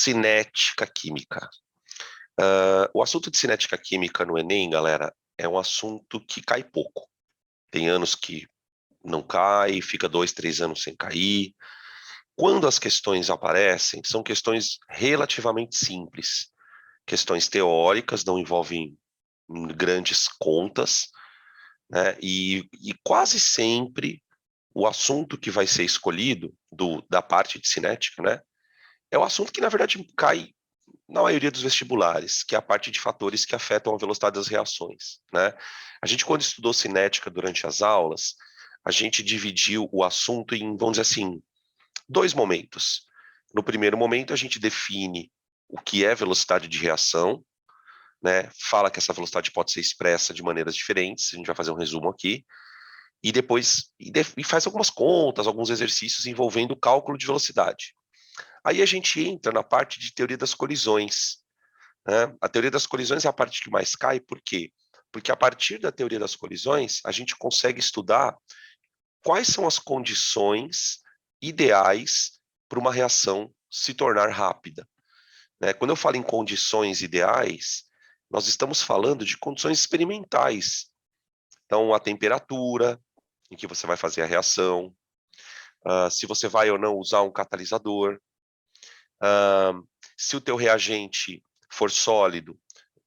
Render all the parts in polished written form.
cinética química. O assunto de cinética química no Enem, galera, é um assunto que cai pouco. Tem anos que não cai, fica 2, 3 anos sem cair. Quando as questões aparecem, são questões relativamente simples. Questões teóricas, não envolvem grandes contas, né? E quase sempre o assunto que vai ser escolhido da parte de cinética, né? É o assunto que, na verdade, cai na maioria dos vestibulares, que é a parte de fatores que afetam a velocidade das reações, né? A gente, quando estudou cinética durante as aulas, a gente dividiu o assunto em, vamos dizer assim, 2 momentos. No primeiro momento, a gente define o que é velocidade de reação, né? Fala que essa velocidade pode ser expressa de maneiras diferentes, a gente vai fazer um resumo aqui, e depois e faz algumas contas, alguns exercícios envolvendo o cálculo de velocidade. Aí a gente entra na parte de teoria das colisões, né? A teoria das colisões é a parte que mais cai, por quê? Porque a partir da teoria das colisões, a gente consegue estudar quais são as condições ideais para uma reação se tornar rápida, né? Quando eu falo em condições ideais, nós estamos falando de condições experimentais. Então, a temperatura em que você vai fazer a reação, se você vai ou não usar um catalisador, se o teu reagente for sólido,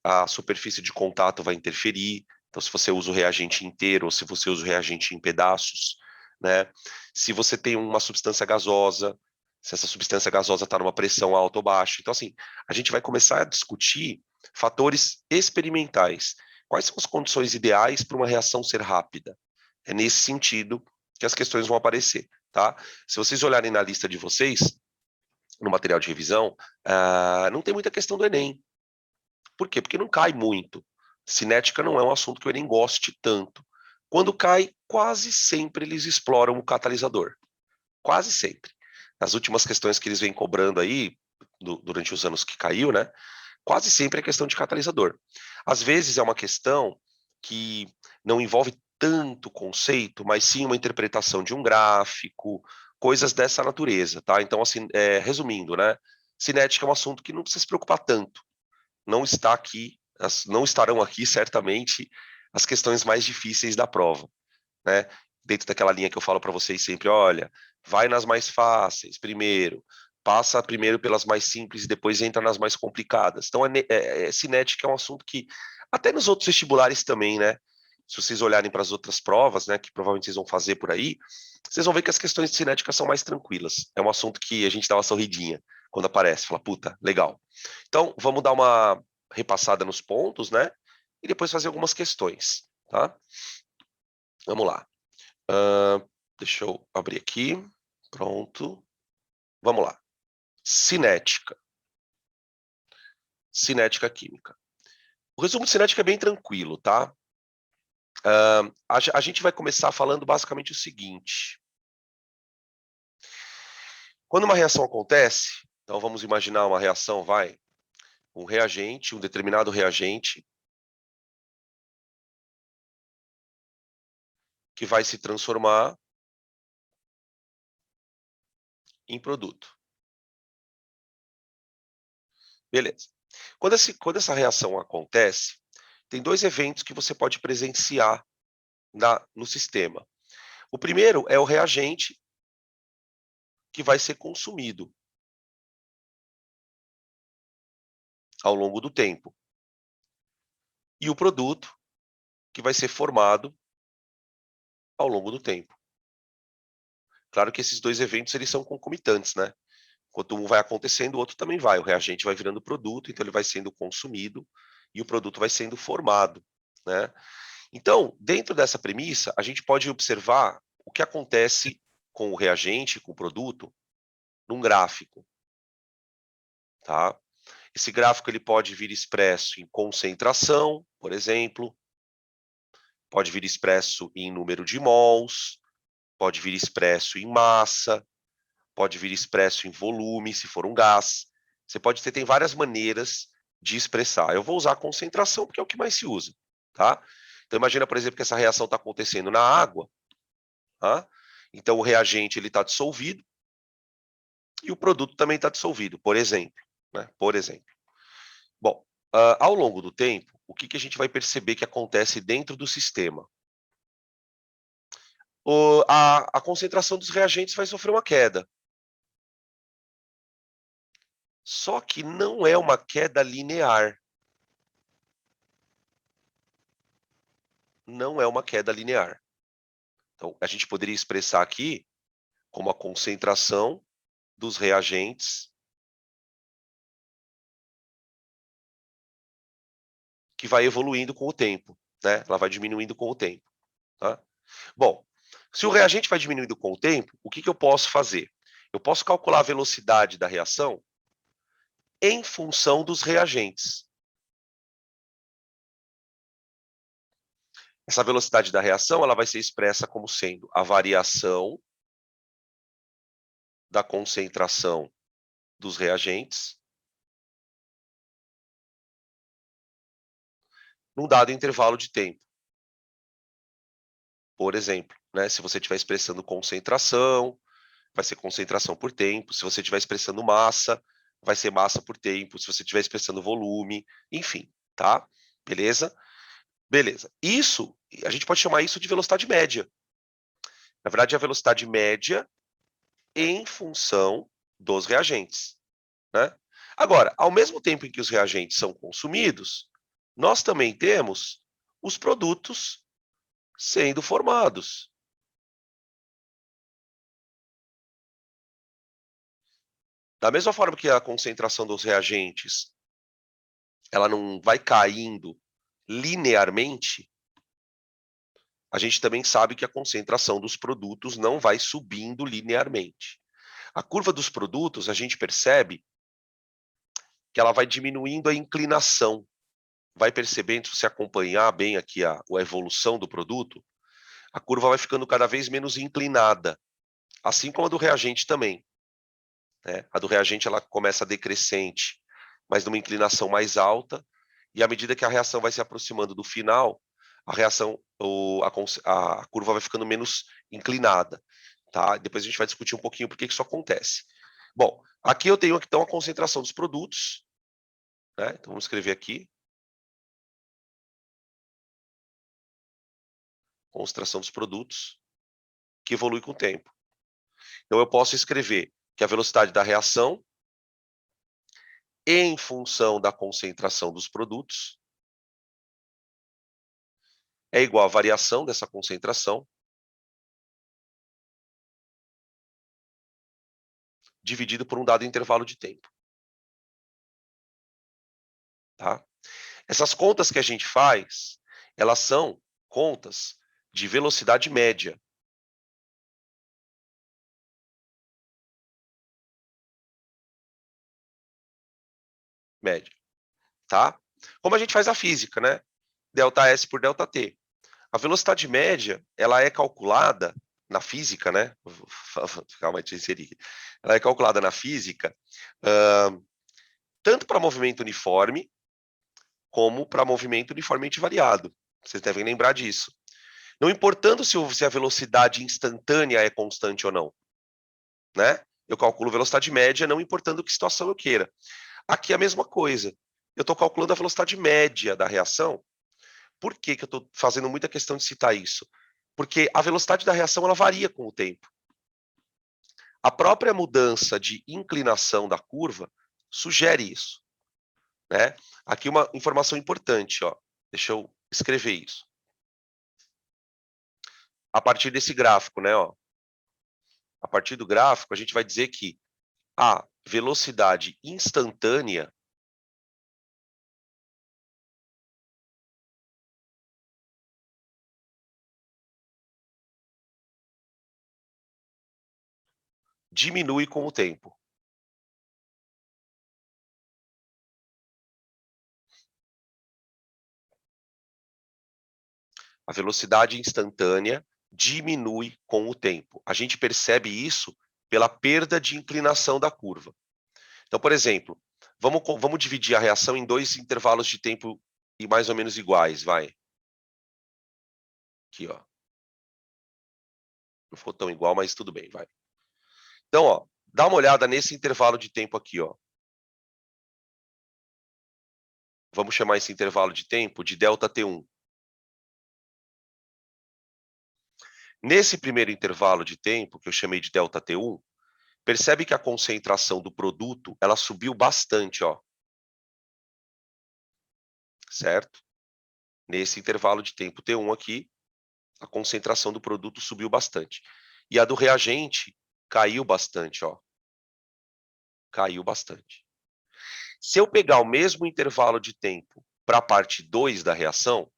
a superfície de contato vai interferir. Então, se você usa o reagente inteiro ou se você usa o reagente em pedaços, né? Se você tem uma substância gasosa, se essa substância gasosa está numa pressão alta ou baixa. Então, assim, a gente vai começar a discutir fatores experimentais. Quais são as condições ideais para uma reação ser rápida? É nesse sentido que as questões vão aparecer, tá? Se vocês olharem na lista de vocês, no material de revisão, não tem muita questão do Enem. Por quê? Porque não cai muito. Cinética não é um assunto que o Enem goste tanto. Quando cai, quase sempre eles exploram o catalisador. Quase sempre. As últimas questões que eles vêm cobrando aí, durante os anos que caiu, né? Quase sempre é questão de catalisador. Às vezes é uma questão que não envolve tanto conceito, mas sim uma interpretação de um gráfico, coisas dessa natureza, tá? Então, assim, resumindo, né? Cinética é um assunto que não precisa se preocupar tanto. Não está aqui, não estarão aqui certamente as questões mais difíceis da prova, né? Dentro daquela linha que eu falo para vocês sempre, olha, vai nas mais fáceis primeiro, passa primeiro pelas mais simples e depois entra nas mais complicadas. Então, cinética é um assunto que, até nos outros vestibulares também, né? Se vocês olharem para as outras provas, né, que provavelmente vocês vão fazer por aí, vocês vão ver que as questões de cinética são mais tranquilas. É um assunto que a gente dá uma sorridinha quando aparece, fala, puta, legal. Então, vamos dar uma repassada nos pontos, né? E depois fazer algumas questões, tá? Vamos lá. Deixa eu abrir aqui. Pronto. Vamos lá. Cinética. Cinética química. O resumo de cinética é bem tranquilo, tá? A gente vai começar falando basicamente o seguinte. Quando uma reação acontece, então vamos imaginar uma reação, um reagente, um determinado reagente, que vai se transformar em produto. Beleza. Quando essa reação acontece, tem 2 eventos que você pode presenciar no sistema. O primeiro é o reagente que vai ser consumido ao longo do tempo. E o produto que vai ser formado ao longo do tempo. Claro que esses 2 eventos eles são concomitantes, né? Enquanto um vai acontecendo, o outro também vai. O reagente vai virando produto, então ele vai sendo consumido e o produto vai sendo formado, né? Então, dentro dessa premissa, a gente pode observar o que acontece com o reagente, com o produto, num gráfico, tá? Esse gráfico ele pode vir expresso em concentração, por exemplo, pode vir expresso em número de mols, pode vir expresso em massa, pode vir expresso em volume, se for um gás. Você pode ter, tem várias maneiras de expressar. Eu vou usar a concentração porque é o que mais se usa, tá? Então imagina, por exemplo, que essa reação está acontecendo na água, tá? Então o reagente ele está dissolvido e o produto também está dissolvido, por exemplo, né? Por exemplo. Bom, ao longo do tempo, o que a gente vai perceber que acontece dentro do sistema? A concentração dos reagentes vai sofrer uma queda. Só que não é uma queda linear. Não é uma queda linear. Então, a gente poderia expressar aqui como a concentração dos reagentes que vai evoluindo com o tempo, né? Ela vai diminuindo com o tempo, tá? Bom, se o reagente vai diminuindo com o tempo, o que eu posso fazer? Eu posso calcular a velocidade da reação em função dos reagentes. Essa velocidade da reação ela vai ser expressa como sendo a variação da concentração dos reagentes num dado intervalo de tempo. Por exemplo, né, se você estiver expressando concentração, vai ser concentração por tempo. Se você estiver expressando massa, vai ser massa por tempo. Se você estiver expressando volume, enfim, tá? Beleza? Beleza. Isso, a gente pode chamar isso de velocidade média. Na verdade, é a velocidade média em função dos reagentes, né? Agora, ao mesmo tempo em que os reagentes são consumidos, nós também temos os produtos sendo formados. Da mesma forma que a concentração dos reagentes, ela não vai caindo linearmente, a gente também sabe que a concentração dos produtos não vai subindo linearmente. A curva dos produtos, a gente percebe que ela vai diminuindo a inclinação. Vai percebendo, se você acompanhar bem aqui a evolução do produto, a curva vai ficando cada vez menos inclinada, assim como a do reagente também, né? A do reagente ela começa decrescente, mas numa inclinação mais alta, e à medida que a reação vai se aproximando do final, a reação, a curva vai ficando menos inclinada, tá? Depois a gente vai discutir um pouquinho por que isso acontece. Bom, aqui eu tenho então a concentração dos produtos, né? Então vamos escrever aqui, concentração dos produtos, que evolui com o tempo. Então eu posso escrever que a velocidade da reação em função da concentração dos produtos é igual à variação dessa concentração dividido por um dado intervalo de tempo, tá? Essas contas que a gente faz, elas são contas de velocidade média. Média, tá? Como a gente faz a física, né? Delta S por delta T. A velocidade média, ela é calculada na física, né? Calma, deixa eu inserir. Ela é calculada na física, tanto para movimento uniforme, como para movimento uniformemente variado. Vocês devem lembrar disso. Não importando se a velocidade instantânea é constante ou não, né? Eu calculo velocidade média, não importando que situação eu queira. Aqui é a mesma coisa. Eu estou calculando a velocidade média da reação. Por que eu estou fazendo muita questão de citar isso? Porque a velocidade da reação ela varia com o tempo. A própria mudança de inclinação da curva sugere isso, né? Aqui uma informação importante, ó. Deixa eu escrever isso. A partir desse gráfico, né, ó. A partir do gráfico, a gente vai dizer que a velocidade instantânea diminui com o tempo. A velocidade instantânea diminui com o tempo. A gente percebe isso pela perda de inclinação da curva. Então, por exemplo, vamos dividir a reação em dois intervalos de tempo e mais ou menos iguais, vai. Aqui, ó. Não ficou tão igual, mas tudo bem, vai. Então, ó, dá uma olhada nesse intervalo de tempo aqui, ó. Vamos chamar esse intervalo de tempo de ΔT1. Nesse primeiro intervalo de tempo, que eu chamei de ΔT1, percebe que a concentração do produto, ela subiu bastante, ó. Certo? Nesse intervalo de tempo T1 aqui, a concentração do produto subiu bastante. E a do reagente caiu bastante, ó. Caiu bastante. Se eu pegar o mesmo intervalo de tempo para a parte 2 da reação,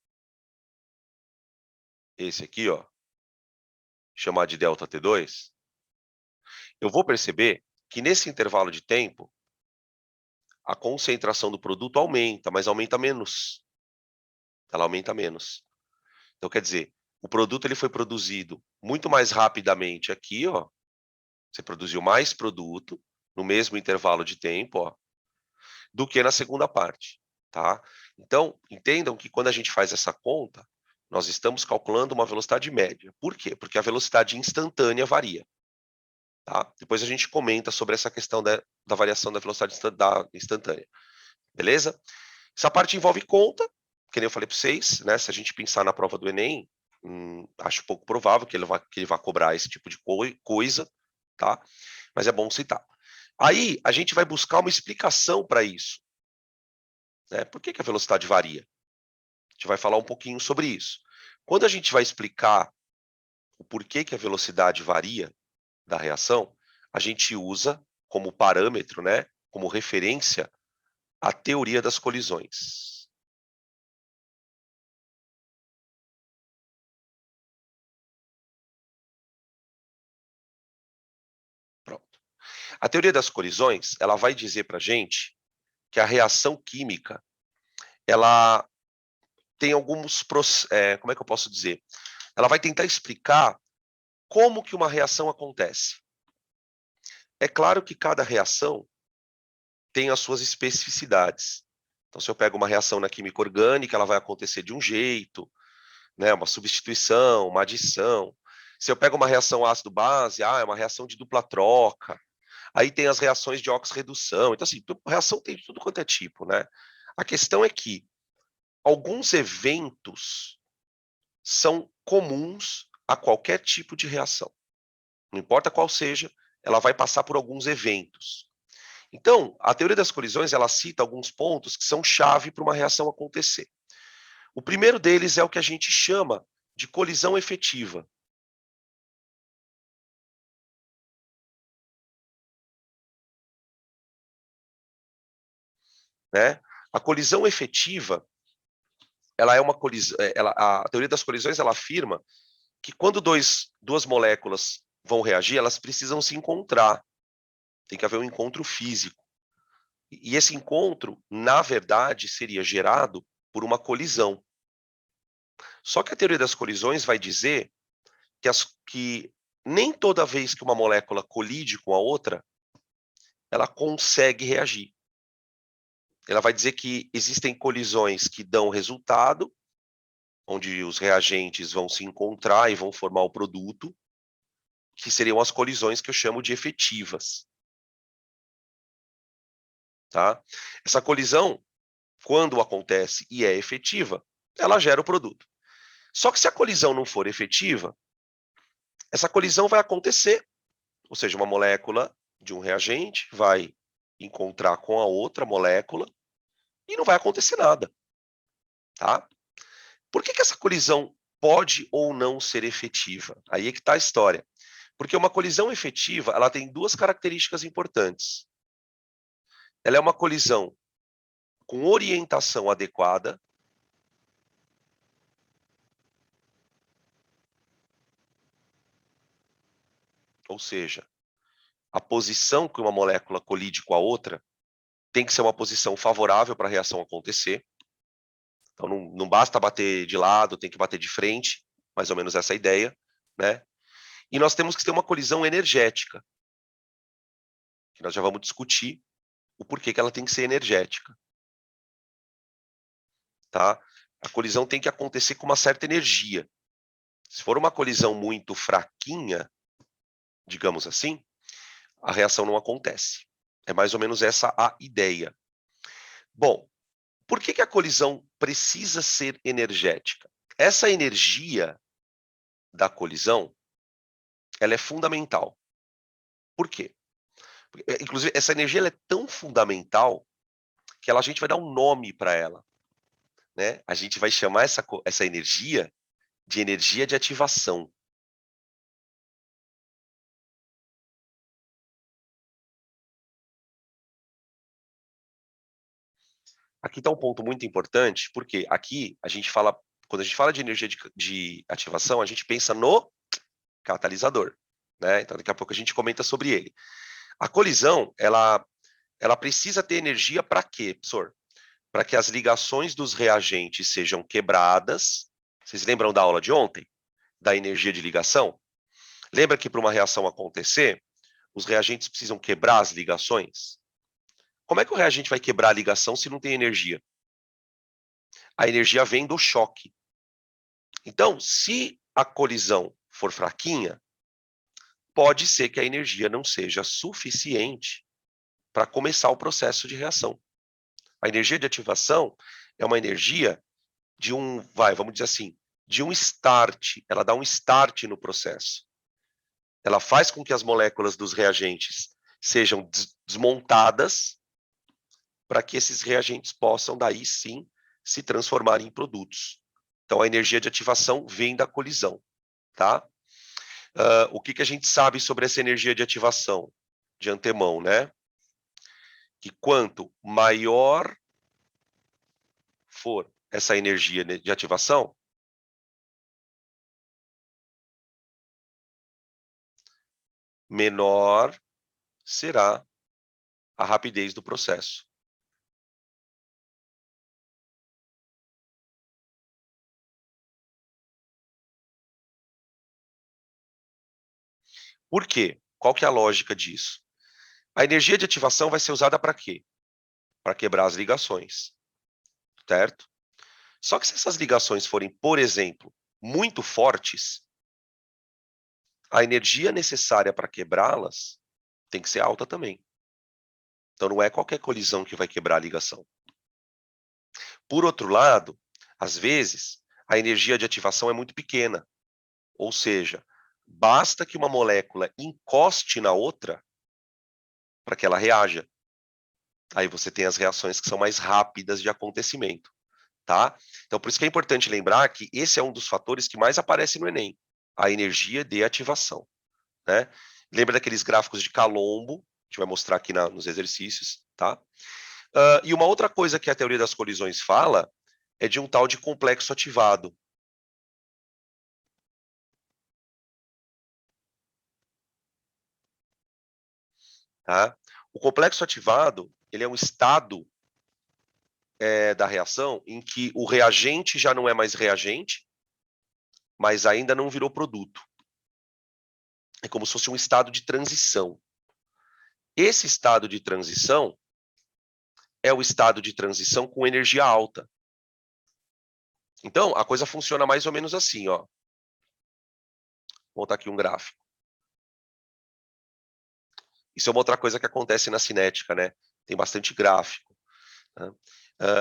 esse aqui, ó, chamar de ΔT2, eu vou perceber que nesse intervalo de tempo, a concentração do produto aumenta, mas aumenta menos. Ela aumenta menos. Então, quer dizer, o produto ele foi produzido muito mais rapidamente aqui, ó. Você produziu mais produto no mesmo intervalo de tempo, ó, do que na segunda parte, tá? Então, entendam que quando a gente faz essa conta, nós estamos calculando uma velocidade média. Por quê? Porque a velocidade instantânea varia, tá? Depois a gente comenta sobre essa questão da variação da velocidade instantânea, beleza? Essa parte envolve conta, que nem eu falei para vocês, né? Se a gente pensar na prova do Enem, acho pouco provável que ele vá cobrar esse tipo de coisa, tá? Mas é bom citar. Aí, a gente vai buscar uma explicação para isso, né? Por que que a velocidade varia? A gente vai falar um pouquinho sobre isso. Quando a gente vai explicar o porquê que a velocidade varia da reação, a gente usa como parâmetro, né, como referência, a teoria das colisões. Pronto. A teoria das colisões, ela vai dizer para a gente que a reação química, ela tem alguns, como é que eu posso dizer? Ela vai tentar explicar como que uma reação acontece. É claro que cada reação tem as suas especificidades. Então, se eu pego uma reação na química orgânica, ela vai acontecer de um jeito, né? Uma substituição, uma adição. Se eu pego uma reação ácido-base, é uma reação de dupla troca. Aí tem as reações de oxirredução. Então, assim, reação tem de tudo quanto é tipo, né? A questão é que alguns eventos são comuns a qualquer tipo de reação. Não importa qual seja, ela vai passar por alguns eventos. Então, a teoria das colisões, ela cita alguns pontos que são chave para uma reação acontecer. O primeiro deles é o que a gente chama de colisão efetiva. Né? A colisão efetiva, ela é uma colisão, a teoria das colisões, ela afirma que quando duas moléculas vão reagir, elas precisam se encontrar. Tem que haver um encontro físico. E esse encontro, na verdade, seria gerado por uma colisão. Só que a teoria das colisões vai dizer que nem toda vez que uma molécula colide com a outra, ela consegue reagir. Ela vai dizer que existem colisões que dão resultado, onde os reagentes vão se encontrar e vão formar o produto, que seriam as colisões que eu chamo de efetivas. Tá? Essa colisão, quando acontece e é efetiva, ela gera o produto. Só que se a colisão não for efetiva, essa colisão vai acontecer, ou seja, uma molécula de um reagente vai encontrar com a outra molécula e não vai acontecer nada, tá? Por que que essa colisão pode ou não ser efetiva? Aí é que está a história. Porque uma colisão efetiva, ela tem duas características importantes. Ela é uma colisão com orientação adequada, ou seja, a posição que uma molécula colide com a outra tem que ser uma posição favorável para a reação acontecer. Então, não basta bater de lado, tem que bater de frente, mais ou menos essa é a ideia, né? E nós temos que ter uma colisão energética, que nós já vamos discutir o porquê que ela tem que ser energética, tá? A colisão tem que acontecer com uma certa energia. Se for uma colisão muito fraquinha, digamos assim, a reação não acontece. É mais ou menos essa a ideia. Bom, Por que a colisão precisa ser energética? Essa energia da colisão, ela é fundamental. Por quê? Inclusive, essa energia ela é tão fundamental que a gente vai dar um nome para ela, né? A gente vai chamar essa energia de energia de ativação. Aqui está um ponto muito importante, porque aqui a gente fala, quando a gente fala de energia de ativação, a gente pensa no catalisador, né? Então daqui a pouco a gente comenta sobre ele. A colisão, ela precisa ter energia para quê, professor? Para que as ligações dos reagentes sejam quebradas. Vocês lembram da aula de ontem? Da energia de ligação? Lembra que para uma reação acontecer, os reagentes precisam quebrar as ligações? Como é que o reagente vai quebrar a ligação se não tem energia? A energia vem do choque. Então, se a colisão for fraquinha, pode ser que a energia não seja suficiente para começar o processo de reação. A energia de ativação é uma energia de vamos dizer assim, de um start, ela dá um start no processo. Ela faz com que as moléculas dos reagentes sejam desmontadas para que esses reagentes possam daí sim se transformar em produtos. Então a energia de ativação vem da colisão, tá? O que a gente sabe sobre essa energia de ativação de antemão, né? Que quanto maior for essa energia de ativação, menor será a rapidez do processo. Por quê? Qual que é a lógica disso? A energia de ativação vai ser usada para quê? Para quebrar as ligações, certo? Só que se essas ligações forem, por exemplo, muito fortes, a energia necessária para quebrá-las tem que ser alta também. Então não é qualquer colisão que vai quebrar a ligação. Por outro lado, às vezes, a energia de ativação é muito pequena. Ou seja, basta que uma molécula encoste na outra para que ela reaja. Aí você tem as reações que são mais rápidas de acontecimento, tá? Então, por isso que é importante lembrar que esse é um dos fatores que mais aparece no Enem, a energia de ativação, né? Lembra daqueles gráficos de Calombo, a gente vai mostrar aqui nos exercícios, tá? E uma outra coisa que a teoria das colisões fala é de um tal de complexo ativado. Tá? O complexo ativado, ele é um estado da reação em que o reagente já não é mais reagente, mas ainda não virou produto. É como se fosse um estado de transição. Esse estado de transição é o estado de transição com energia alta. Então, a coisa funciona mais ou menos assim, ó. Vou botar aqui um gráfico. Isso é uma outra coisa que acontece na cinética, né? Tem bastante gráfico. Né?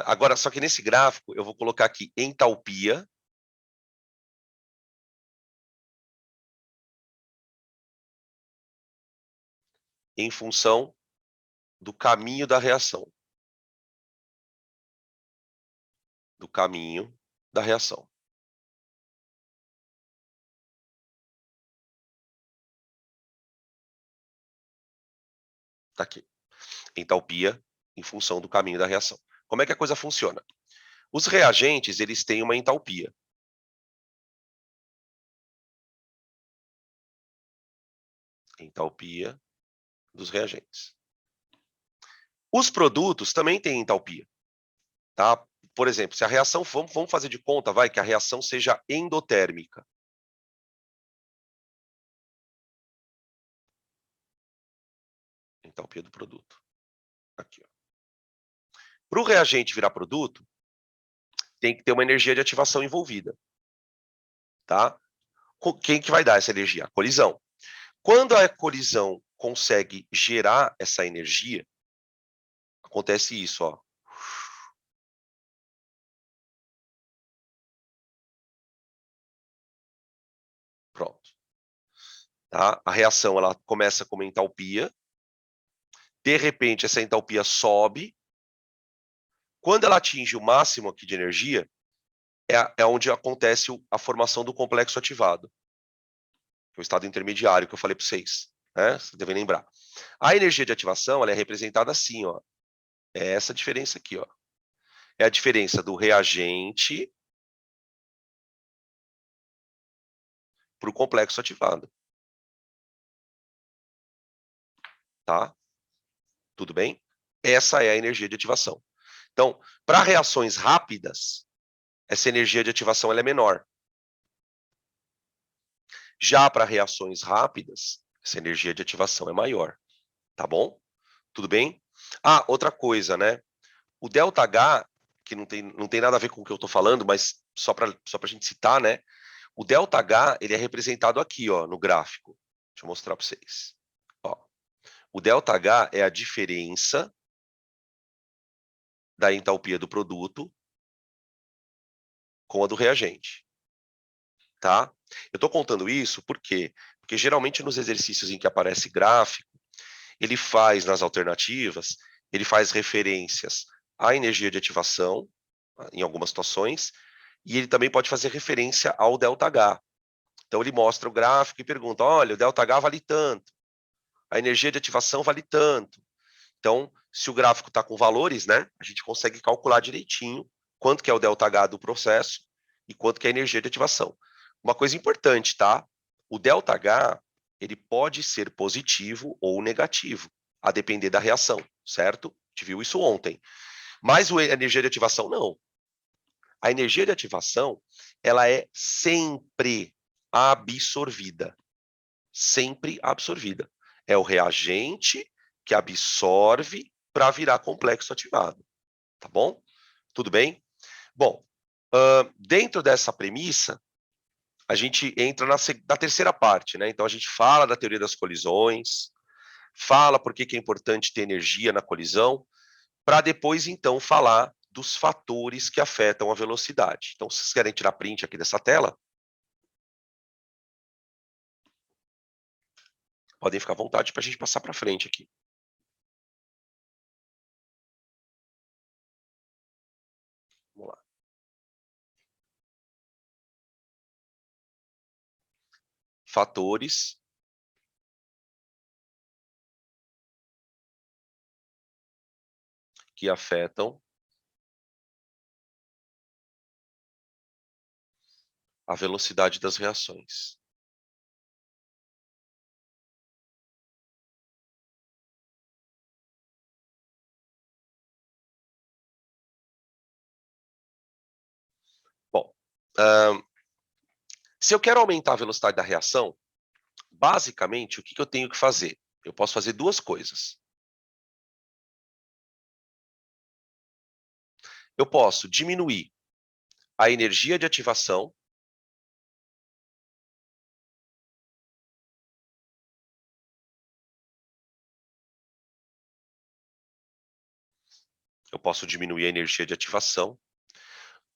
Agora, só que nesse gráfico, eu vou colocar aqui entalpia em função do caminho da reação. Do caminho da reação. Tá aqui. Entalpia em função do caminho da reação. Como é que a coisa funciona? Os reagentes, eles têm uma entalpia. Entalpia dos reagentes. Os produtos também têm entalpia. Tá? Por exemplo, se a reação, vamos fazer de conta, vai, que a reação seja endotérmica. Entalpia do produto. Aqui, ó. Para o reagente virar produto, tem que ter uma energia de ativação envolvida. Tá? Quem que vai dar essa energia? A colisão. Quando a colisão consegue gerar essa energia, acontece isso, ó. tá? A reação ela começa com uma entalpia, de repente essa entalpia sobe, quando ela atinge o máximo aqui de energia, é onde acontece a formação do complexo ativado, que é o estado intermediário que eu falei para vocês, né? Vocês devem lembrar. A energia de ativação ela é representada assim, ó. É essa diferença aqui, ó. É a diferença do reagente para o complexo ativado, tá? Tudo bem? Essa é a energia de ativação. Então, para reações rápidas, essa energia de ativação ela é menor. Já para reações rápidas, essa energia de ativação é maior, tá bom? Tudo bem? Ah, outra coisa, né? O ΔH, que não tem nada a ver com o que eu estou falando, mas só para a gente citar, né? O ΔH, ele é representado aqui, ó, no gráfico. Deixa eu mostrar para vocês. Ó, o ΔH é a diferença da entalpia do produto com a do reagente, tá? Eu estou contando isso por quê? Porque geralmente nos exercícios em que aparece gráfico, ele faz nas alternativas, ele faz referências à energia de ativação, em algumas situações, e ele também pode fazer referência ao ΔH. Então ele mostra o gráfico e pergunta: olha, o ΔH vale tanto, a energia de ativação vale tanto. Então, se o gráfico está com valores, né, a gente consegue calcular direitinho quanto que é o ΔH do processo e quanto que é a energia de ativação. Uma coisa importante, tá? O ΔH, ele pode ser positivo ou negativo, a depender da reação, certo? A gente viu isso ontem. Mas a energia de ativação, não. A energia de ativação, ela é sempre absorvida. Sempre absorvida. É o reagente que absorve para virar complexo ativado. Tá bom? Tudo bem? Bom, dentro dessa premissa, a gente entra na terceira parte, né? Então a gente fala da teoria das colisões, fala por que é importante ter energia na colisão, para depois então falar dos fatores que afetam a velocidade. Então, se vocês querem tirar print aqui dessa tela, podem ficar à vontade para a gente passar para frente aqui. Vamos lá. Fatores que afetam a velocidade das reações. Bom, se eu quero aumentar a velocidade da reação, basicamente, o que eu tenho que fazer? Eu posso fazer duas coisas. Eu posso diminuir a energia de ativação, eu posso diminuir a energia de ativação,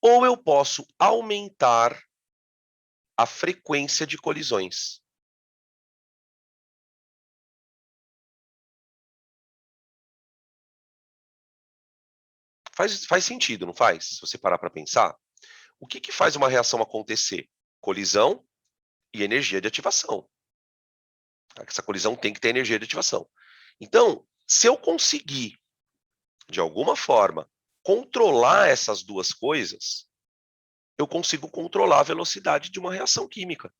ou eu posso aumentar a frequência de colisões. Faz sentido, não faz? Se você parar para pensar, o que faz uma reação acontecer? Colisão e energia de ativação. Essa colisão tem que ter energia de ativação. Então, se eu conseguir, de alguma forma, controlar essas duas coisas, eu consigo controlar a velocidade de uma reação química.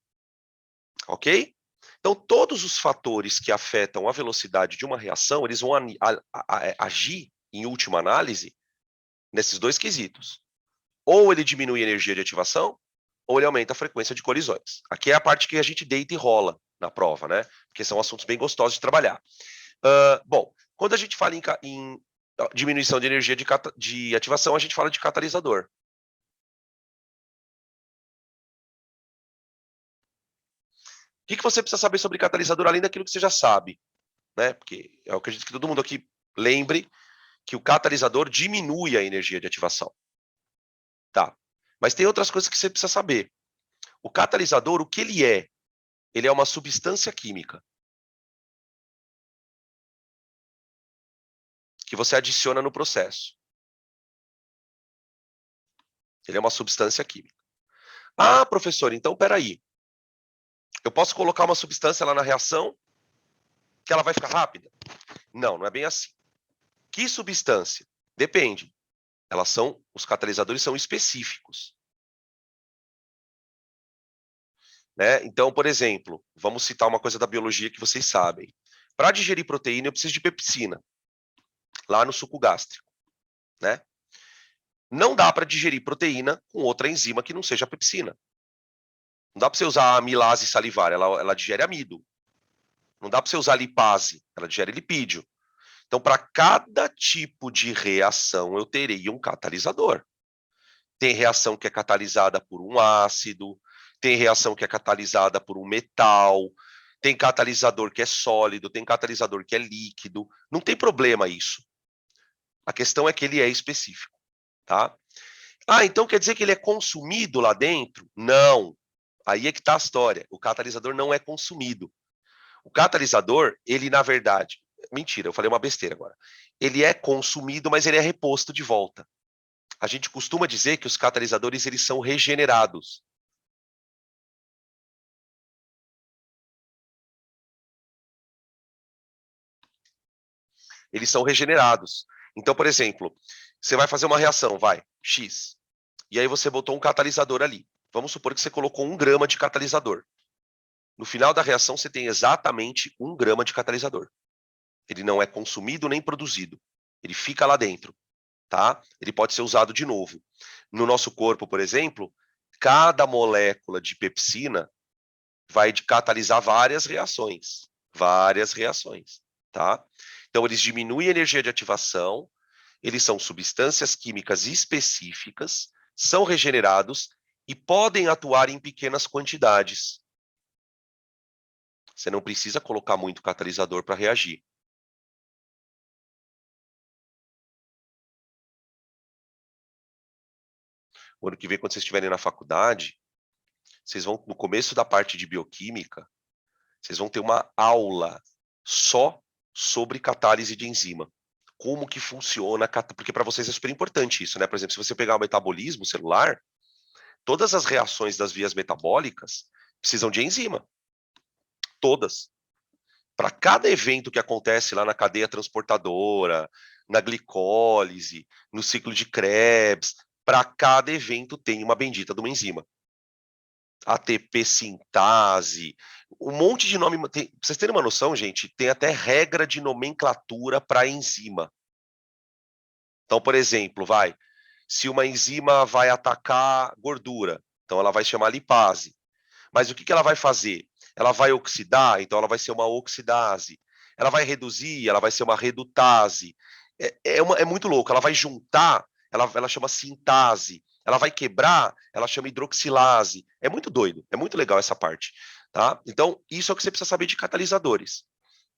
Ok? Então, todos os fatores que afetam a velocidade de uma reação, eles vão agir, em última análise, nesses dois quesitos. Ou ele diminui a energia de ativação, ou ele aumenta a frequência de colisões. Aqui é a parte que a gente deita e rola na prova, né? Porque são assuntos bem gostosos de trabalhar. Bom, quando a gente fala em diminuição de energia de ativação, a gente fala de catalisador. O que você precisa saber sobre catalisador, além daquilo que você já sabe? Né? Porque eu acredito que todo mundo aqui lembre que o catalisador diminui a energia de ativação. Tá. Mas tem outras coisas que você precisa saber. O catalisador, o que ele é? ele é uma substância química que você adiciona no processo. Ele é uma substância química. Ah, professor, então peraí. Eu posso colocar uma substância lá na reação que ela vai ficar rápida? Não, não é bem assim. Que substância? Depende. Os catalisadores são específicos. Né? Então, por exemplo, vamos citar uma coisa da biologia que vocês sabem. Para digerir proteína, eu preciso de pepsina, lá no suco gástrico. Né? Não dá para digerir proteína com outra enzima que não seja a pepsina. Não dá para você usar a amilase salivar, ela digere amido. Não dá para você usar a lipase, ela digere lipídio. Então, para cada tipo de reação, eu terei um catalisador. Tem reação que é catalisada por um ácido, tem reação que é catalisada por um metal, tem catalisador que é sólido, tem catalisador que é líquido. Não tem problema isso. A questão é que ele é específico, tá? Ah, então quer dizer que ele é consumido lá dentro? Não. Aí é que está a história. O catalisador não é consumido. O catalisador, ele na verdade, mentira, eu falei uma besteira agora. Ele é consumido, mas ele é reposto de volta. A gente costuma dizer que os catalisadores eles são regenerados. Eles são regenerados. Então, por exemplo, você vai fazer uma reação, vai, X, e aí você botou um catalisador ali. Vamos supor que você colocou 1 grama de catalisador. No final da reação, você tem exatamente 1 grama de catalisador. Ele não é consumido nem produzido. Ele fica lá dentro, tá? Ele pode ser usado de novo. No nosso corpo, por exemplo, cada molécula de pepsina vai catalisar várias reações, tá? Então, eles diminuem a energia de ativação, eles são substâncias químicas específicas, são regenerados e podem atuar em pequenas quantidades. Você não precisa colocar muito catalisador para reagir. O ano que vem, quando vocês estiverem na faculdade, vocês vão, no começo da parte de bioquímica, vocês vão ter uma aula só sobre catálise de enzima. Como que funciona, porque para vocês é super importante isso, né? Por exemplo, se você pegar o metabolismo celular, todas as reações das vias metabólicas precisam de enzima. Todas. Para cada evento que acontece lá na cadeia transportadora, na glicólise, no ciclo de Krebs, para cada evento tem uma bendita de uma enzima. ATP sintase, um monte de nome. Pra vocês terem uma noção, gente, tem até regra de nomenclatura para enzima. Então, por exemplo, se uma enzima vai atacar gordura, então ela vai chamar lipase. Mas o que ela vai fazer? Ela vai oxidar, então ela vai ser uma oxidase. Ela vai reduzir, ela vai ser uma redutase. É muito louco, ela vai juntar, ela chama sintase. Ela vai quebrar, ela chama hidroxilase. É muito doido, é muito legal essa parte. Tá? Então, isso é o que você precisa saber de catalisadores.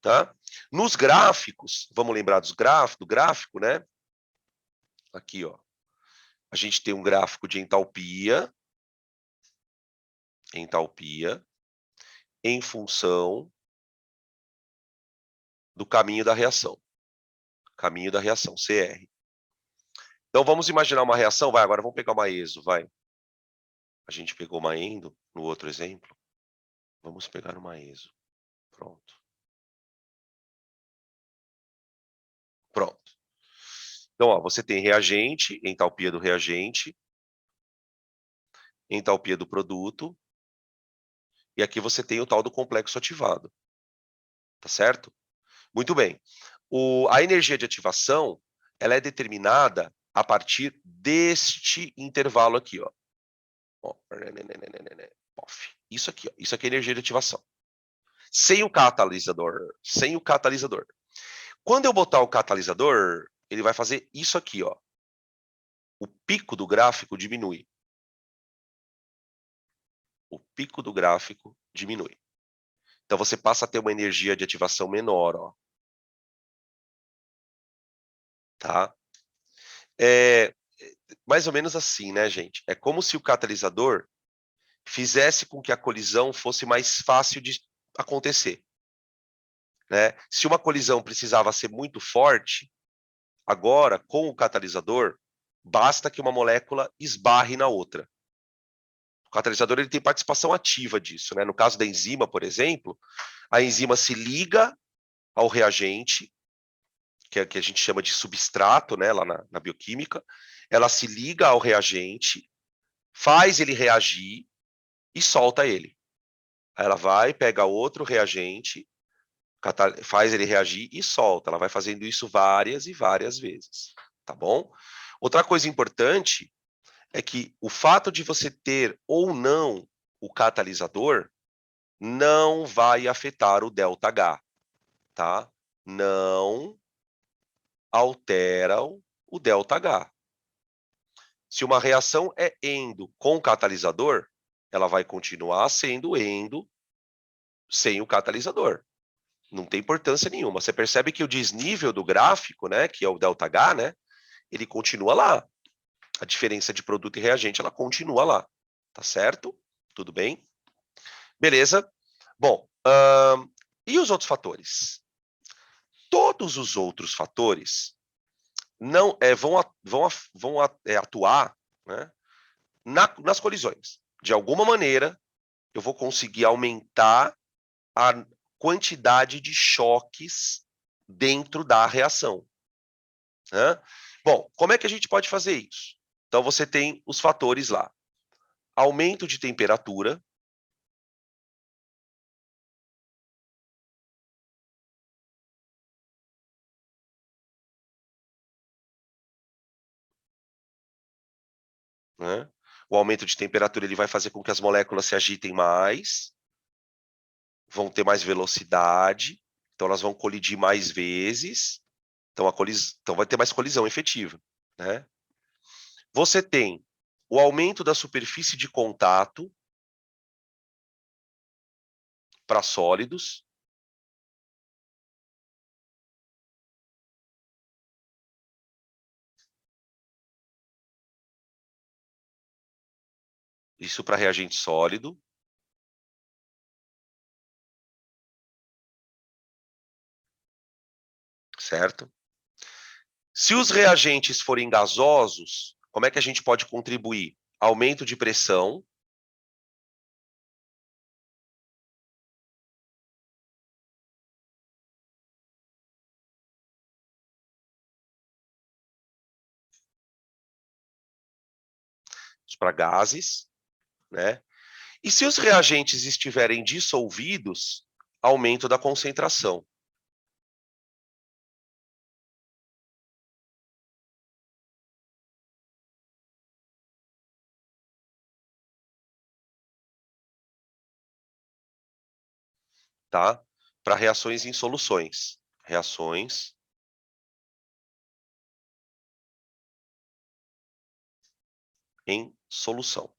Tá? Nos gráficos, vamos lembrar do gráfico, né? Aqui, ó. A gente tem um gráfico de entalpia em função do caminho da reação. Caminho da reação, CR. Então, vamos imaginar uma reação. Agora vamos pegar uma ESO, A gente pegou uma endo no outro exemplo. Vamos pegar uma ESO. Pronto. Pronto. Então, ó, você tem reagente, entalpia do reagente, entalpia do produto, e aqui você tem o tal do complexo ativado. Tá certo? Muito bem. A energia de ativação, ela é determinada a partir deste intervalo aqui, ó. Isso aqui, ó. Isso aqui é energia de ativação. Sem o catalisador. Quando eu botar o catalisador, ele vai fazer isso aqui, ó. O pico do gráfico diminui. O pico do gráfico diminui. Então você passa a ter uma energia de ativação menor, ó. Tá? É mais ou menos assim, né, gente? É como se o catalisador fizesse com que a colisão fosse mais fácil de acontecer, né? Se uma colisão precisava ser muito forte, agora, com o catalisador, basta que uma molécula esbarre na outra. O catalisador ele tem participação ativa disso, né? No caso da enzima, por exemplo, a enzima se liga ao reagente, que a gente chama de substrato, né, lá na bioquímica, ela se liga ao reagente, faz ele reagir e solta ele. Aí ela vai, pega outro reagente, faz ele reagir e solta. Ela vai fazendo isso várias e várias vezes, tá bom? Outra coisa importante é que o fato de você ter ou não o catalisador não vai afetar o ΔH, tá? Não alteram o ΔH. Se uma reação é endo com catalisador, ela vai continuar sendo endo sem o catalisador. Não tem importância nenhuma. Você percebe que o desnível do gráfico, né, que é o ΔH, né, ele continua lá. A diferença de produto e reagente, ela continua lá. Tá certo? Tudo bem? Beleza. Bom, e os outros fatores? Todos os outros fatores não vão atuar, né, nas colisões. De alguma maneira, eu vou conseguir aumentar a quantidade de choques dentro da reação, né? Bom, como é que a gente pode fazer isso? Então, você tem os fatores lá. Aumento de temperatura, né? O aumento de temperatura ele vai fazer com que as moléculas se agitem mais, vão ter mais velocidade, então elas vão colidir mais vezes, então vai ter mais colisão efetiva, né? Você tem o aumento da superfície de contato para sólidos, isso para reagente sólido, certo? Se os reagentes forem gasosos, como é que a gente pode contribuir? Aumento de pressão, para gases, né? E se os reagentes estiverem dissolvidos, aumento da concentração. Tá? Para reações em soluções. Reações em solução.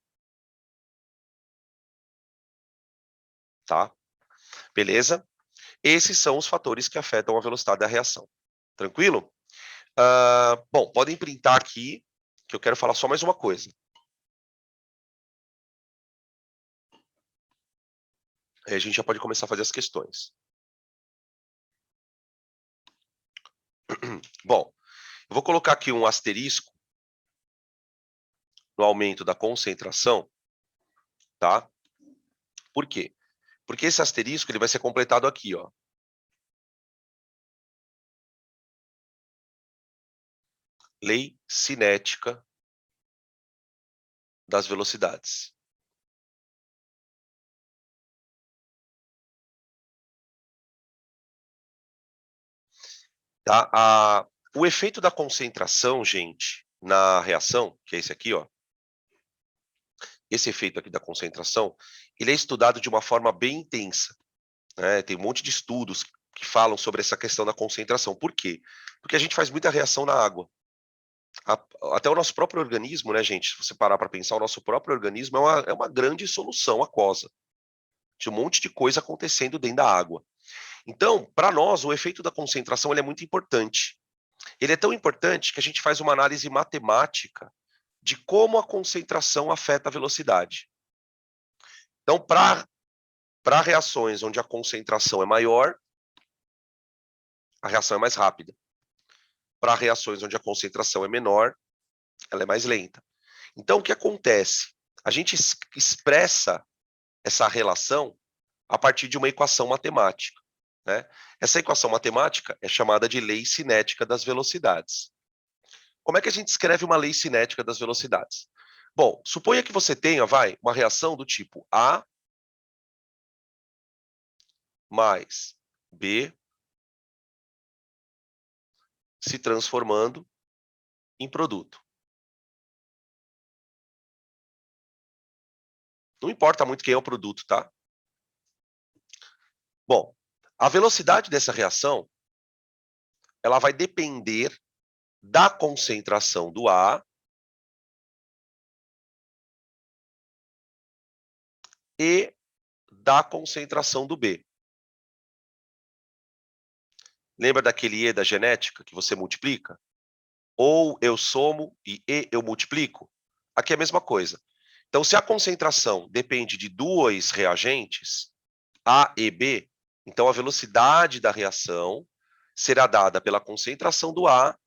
Tá? Beleza? Esses são os fatores que afetam a velocidade da reação. Tranquilo? Bom, podem printar aqui, que eu quero falar só mais uma coisa. Aí a gente já pode começar a fazer as questões. Bom, eu vou colocar aqui um asterisco no aumento da concentração, tá? Por quê? Porque esse asterisco ele vai ser completado aqui, ó. Lei cinética das velocidades. Tá? O efeito da concentração, gente, na reação, que é esse aqui, ó, esse efeito aqui da concentração, ele é estudado de uma forma bem intensa, né? Tem um monte de estudos que falam sobre essa questão da concentração. Por quê? Porque a gente faz muita reação na água. Até o nosso próprio organismo, né, gente? Se você parar para pensar, o nosso próprio organismo é uma grande solução aquosa de um monte de coisa acontecendo dentro da água. Então, para nós, o efeito da concentração ele é muito importante. Ele é tão importante que a gente faz uma análise matemática de como a concentração afeta a velocidade. Então, para reações onde a concentração é maior, a reação é mais rápida. Para reações onde a concentração é menor, ela é mais lenta. Então, o que acontece? A gente expressa essa relação a partir de uma equação matemática, né? Essa equação matemática é chamada de lei cinética das velocidades. Como é que a gente escreve uma lei cinética das velocidades? Bom, suponha que você tenha, uma reação do tipo A mais B se transformando em produto. Não importa muito quem é o produto, tá? Bom, a velocidade dessa reação, ela vai depender da concentração do A e da concentração do B. Lembra daquele E da genética que você multiplica? Ou eu somo e eu multiplico? Aqui é a mesma coisa. Então, se a concentração depende de dois reagentes, A e B, então a velocidade da reação será dada pela concentração do A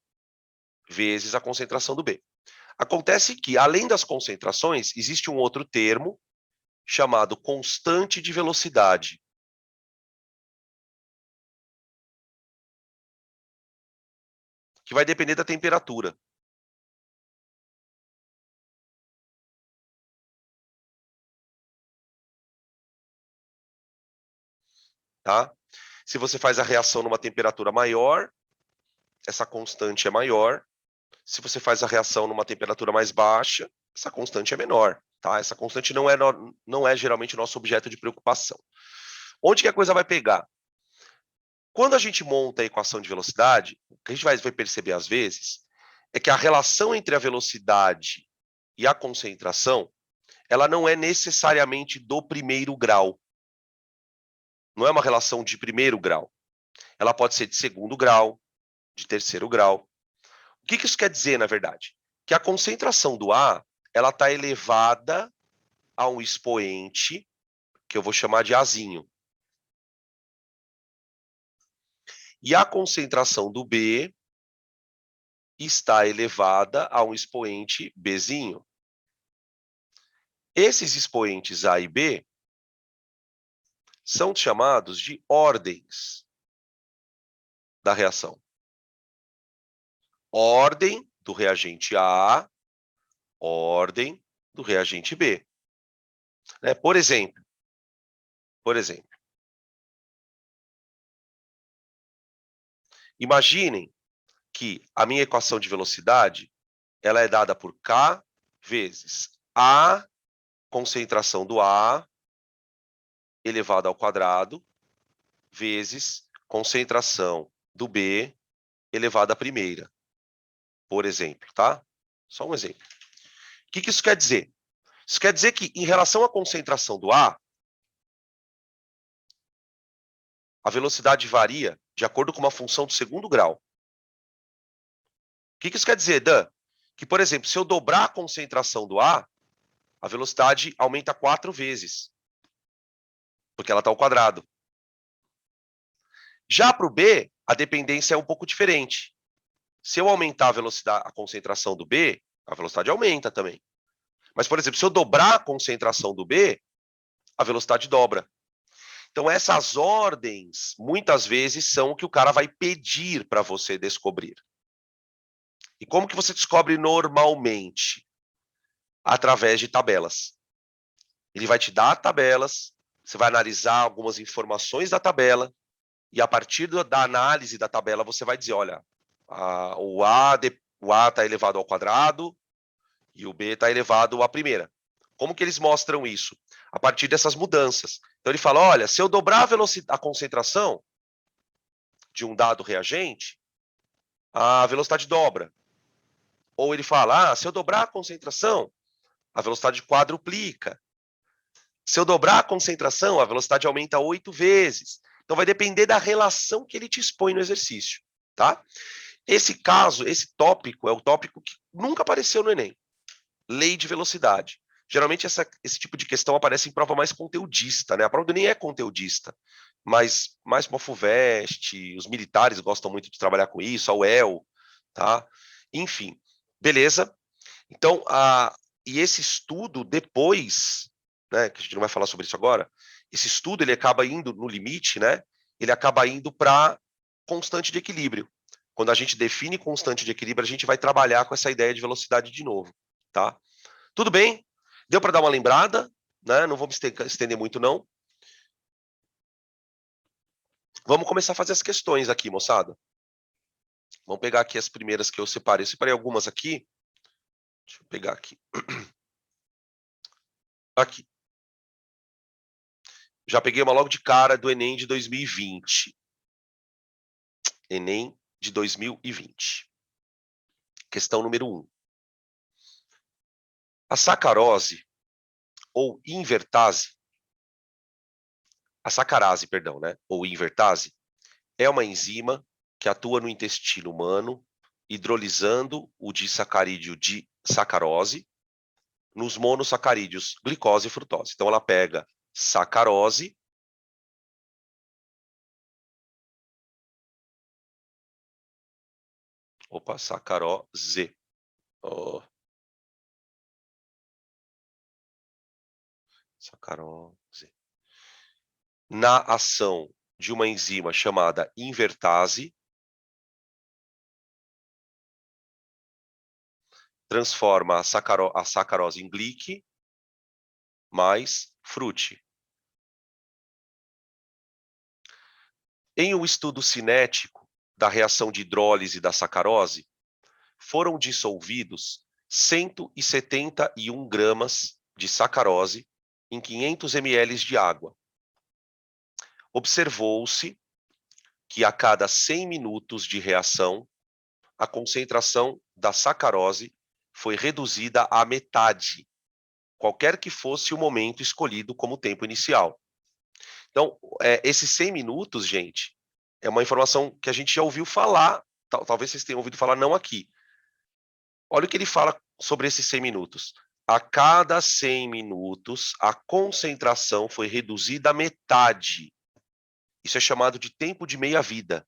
vezes a concentração do B. Acontece que, além das concentrações, existe um outro termo chamado constante de velocidade. Que vai depender da temperatura. Tá? Se você faz a reação numa temperatura maior, essa constante é maior. Se você faz a reação numa temperatura mais baixa, essa constante é menor. Tá? Essa constante não é geralmente nosso objeto de preocupação. Onde que a coisa vai pegar? Quando a gente monta a equação de velocidade, o que a gente vai perceber às vezes é que a relação entre a velocidade e a concentração, ela não é necessariamente do primeiro grau. Não é uma relação de primeiro grau. Ela pode ser de segundo grau, de terceiro grau. O que isso quer dizer, na verdade? Que a concentração do A, ela está elevada a um expoente, que eu vou chamar de Azinho. E a concentração do B está elevada a um expoente Bzinho. Esses expoentes A e B são chamados de ordens da reação. Ordem do reagente A, ordem do reagente B. Por exemplo, imaginem que a minha equação de velocidade ela é dada por K vezes a concentração do A elevado ao quadrado vezes concentração do B elevado à primeira, por exemplo, tá? Só um exemplo. O que isso quer dizer? Isso quer dizer que, em relação à concentração do A, a velocidade varia de acordo com uma função do segundo grau. O que isso quer dizer, Dan? Que, por exemplo, se eu dobrar a concentração do A, a velocidade aumenta 4 vezes, porque ela está ao quadrado. Já para o B, a dependência é um pouco diferente. Se eu aumentar a velocidade, a concentração do B, a velocidade aumenta também. Mas, por exemplo, se eu dobrar a concentração do B, a velocidade dobra. Então, essas ordens, muitas vezes, são o que o cara vai pedir para você descobrir. E como que você descobre normalmente? Através de tabelas. Ele vai te dar tabelas, você vai analisar algumas informações da tabela, e a partir da análise da tabela, você vai dizer, olha, o A está elevado ao quadrado e o B está elevado à primeira. Como que eles mostram isso? A partir dessas mudanças. Então, ele fala, olha, se eu dobrar a concentração de um dado reagente, a velocidade dobra. Ou ele fala, se eu dobrar a concentração, a velocidade quadruplica. Se eu dobrar a concentração, a velocidade aumenta 8 vezes. Então, vai depender da relação que ele te expõe no exercício, tá? Esse caso, esse tópico, é o tópico que nunca apareceu no Enem. Lei de velocidade. Geralmente esse tipo de questão aparece em prova mais conteudista, né? A prova nem é conteudista, mas mais para a FUVEST, os militares gostam muito de trabalhar com isso, a UEL, tá? Enfim, beleza? Então, e esse estudo depois, né, que a gente não vai falar sobre isso agora, esse estudo ele acaba indo no limite, né? Ele acaba indo para constante de equilíbrio. Quando a gente define constante de equilíbrio, a gente vai trabalhar com essa ideia de velocidade de novo, tá? Tudo bem? Deu para dar uma lembrada, né? Não vou me estender muito, não. Vamos começar a fazer as questões aqui, moçada. Vamos pegar aqui as primeiras que eu separei. Eu separei algumas aqui. Deixa eu pegar aqui. Aqui. Já peguei uma logo de cara do Enem de 2020. Enem de 2020. Questão número 1. A sacarose, ou invertase, a sacarase, perdão, né? Ou invertase, é uma enzima que atua no intestino humano, hidrolisando o disacarídeo de sacarose nos monossacarídeos glicose e frutose. Então, ela pega sacarose, sacarose, sacarose, na ação de uma enzima chamada invertase, transforma a sacarose em glic mais frute. Em um estudo cinético da reação de hidrólise da sacarose, foram dissolvidos 171 gramas de sacarose em 500 ml de água. Observou-se que a cada 100 minutos de reação, a concentração da sacarose foi reduzida à metade, qualquer que fosse o momento escolhido como tempo inicial. Então, esses 100 minutos, gente, é uma informação que a gente já ouviu falar, talvez vocês tenham ouvido falar, não aqui. Olha o que ele fala sobre esses 100 minutos. A cada 100 minutos, a concentração foi reduzida à metade. Isso é chamado de tempo de meia-vida.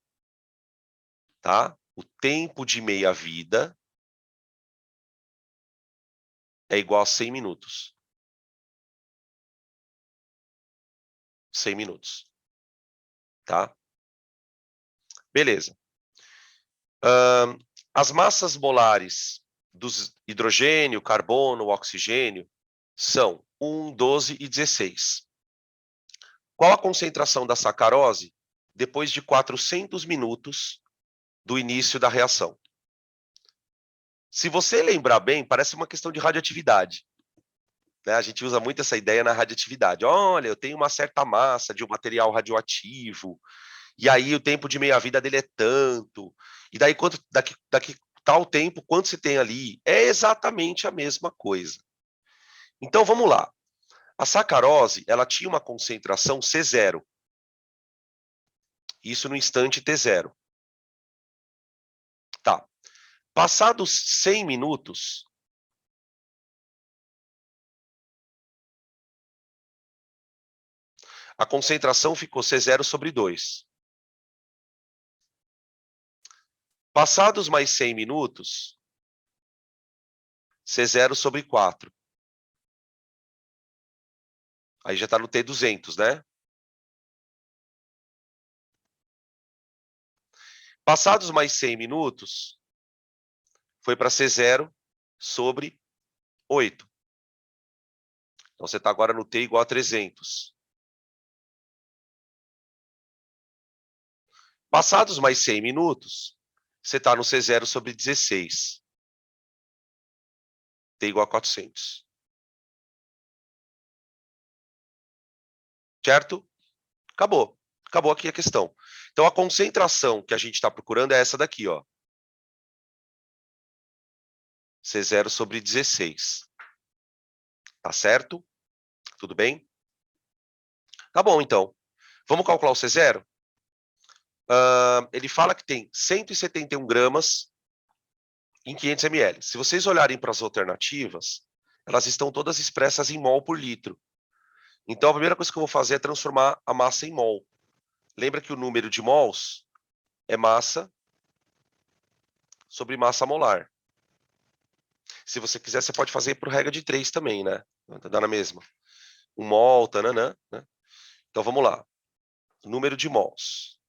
Tá? O tempo de meia-vida é igual a 100 minutos. 100 minutos. Tá? Beleza. As massas molares dos hidrogênio, carbono, oxigênio são 1, 12 e 16. Qual a concentração da sacarose depois de 400 minutos do início da reação? Se você lembrar bem, parece uma questão de radioatividade. Né? A gente usa muito essa ideia na radioatividade. Olha, eu tenho uma certa massa de um material radioativo, e aí o tempo de meia-vida dele é tanto, e daí daqui tal tempo, quanto se tem ali? É exatamente a mesma coisa. Então, vamos lá. A sacarose, ela tinha uma concentração C0. Isso no instante T0. Tá. Passados 100 minutos, a concentração ficou C0 sobre 2. Passados mais 100 minutos, C0 sobre 4. Aí já está no T200, né? Passados mais 100 minutos, foi para C0 sobre 8. Então, você está agora no T igual a 300. Passados mais 100 minutos, você está no C0 sobre 16. T igual a 400. Certo? Acabou. Acabou aqui a questão. Então, a concentração que a gente está procurando é essa daqui, ó. C0 sobre 16. Tá certo? Tudo bem? Tá bom, então. Vamos calcular o C0? Ele fala que tem 171 gramas em 500 ml. Se vocês olharem para as alternativas, elas estão todas expressas em mol por litro. Então, a primeira coisa que eu vou fazer é transformar a massa em mol. Lembra que o número de mols é massa sobre massa molar. Se você quiser, você pode fazer por regra de 3 também, né? Dá na mesma. 1 mol, tananã, né? Então, vamos lá. Número de mols.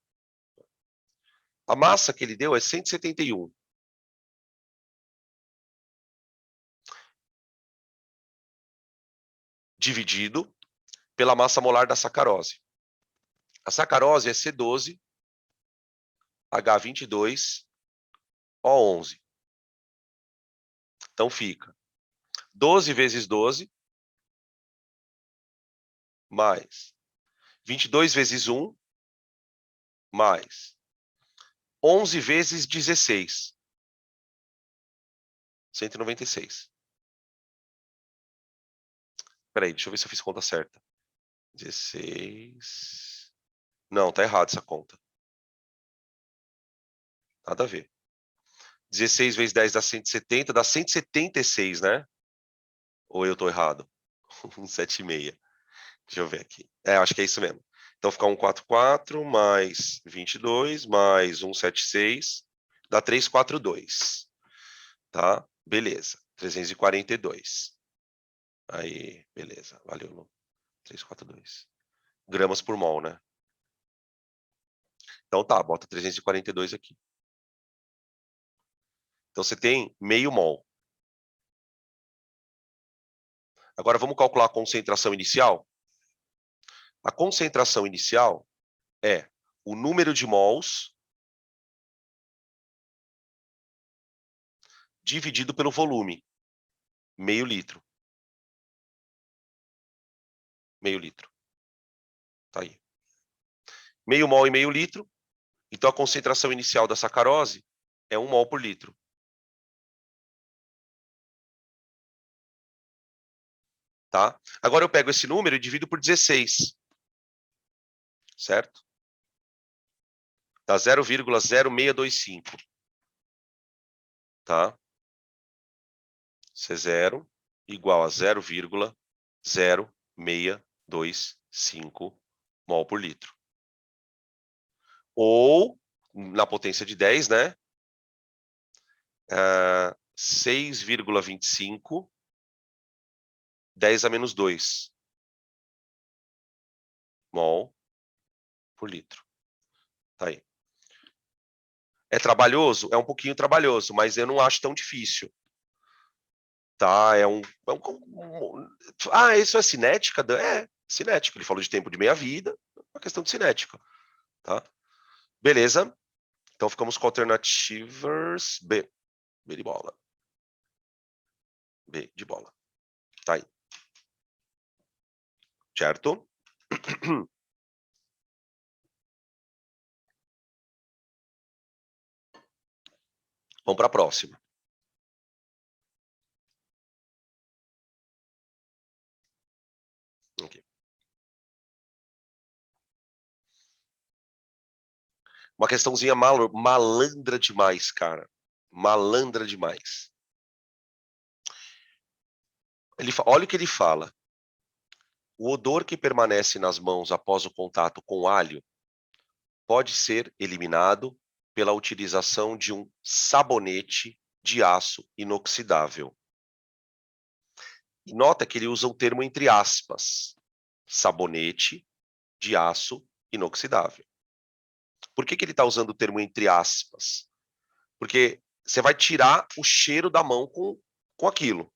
A massa que ele deu é 171. Dividido pela massa molar da sacarose. A sacarose é C12, H22, O11. Então fica 12 vezes 12, mais 22 vezes 1, mais 11 vezes 16, 196. Espera aí, deixa eu ver se eu fiz a conta certa. 16... Não, tá errado essa conta. Nada a ver. 16 vezes 10 dá 170, dá 176, né? Ou eu tô errado? 176. Deixa eu ver aqui. Acho que é isso mesmo. Então fica 144 mais 22 mais 176 dá 342. Tá? Beleza. 342. Aí, beleza. Valeu, Lu. 342. Gramas por mol, né? Então tá, bota 342 aqui. Então você tem meio mol. Agora vamos calcular a concentração inicial? A concentração inicial é o número de mols dividido pelo volume. Meio litro. Meio litro. Tá aí. Meio mol e meio litro. Então a concentração inicial da sacarose é 1 mol por litro. Tá? Agora eu pego esse número e divido por 16. Certo? Dá 0,0625. Tá? C0 igual a 0,0625 mol por litro. Ou, na potência de 10, né? 6,25, 10 a menos 2 mol por litro. Tá aí. É trabalhoso? É um pouquinho trabalhoso, mas eu não acho tão difícil. Tá? Isso é cinética? É, cinética. Ele falou de tempo de meia-vida, uma questão de cinética. Tá? Beleza. Então ficamos com alternativas B. B de bola. B de bola. Tá aí. Certo? Vamos para a próxima. Aqui. Uma questãozinha malandra demais, cara. Malandra demais. Olha o que ele fala. O odor que permanece nas mãos após o contato com alho pode ser eliminado pela utilização de um sabonete de aço inoxidável. E nota que ele usa o termo entre aspas, sabonete de aço inoxidável. Por que ele está usando o termo entre aspas? Porque você vai tirar o cheiro da mão com aquilo.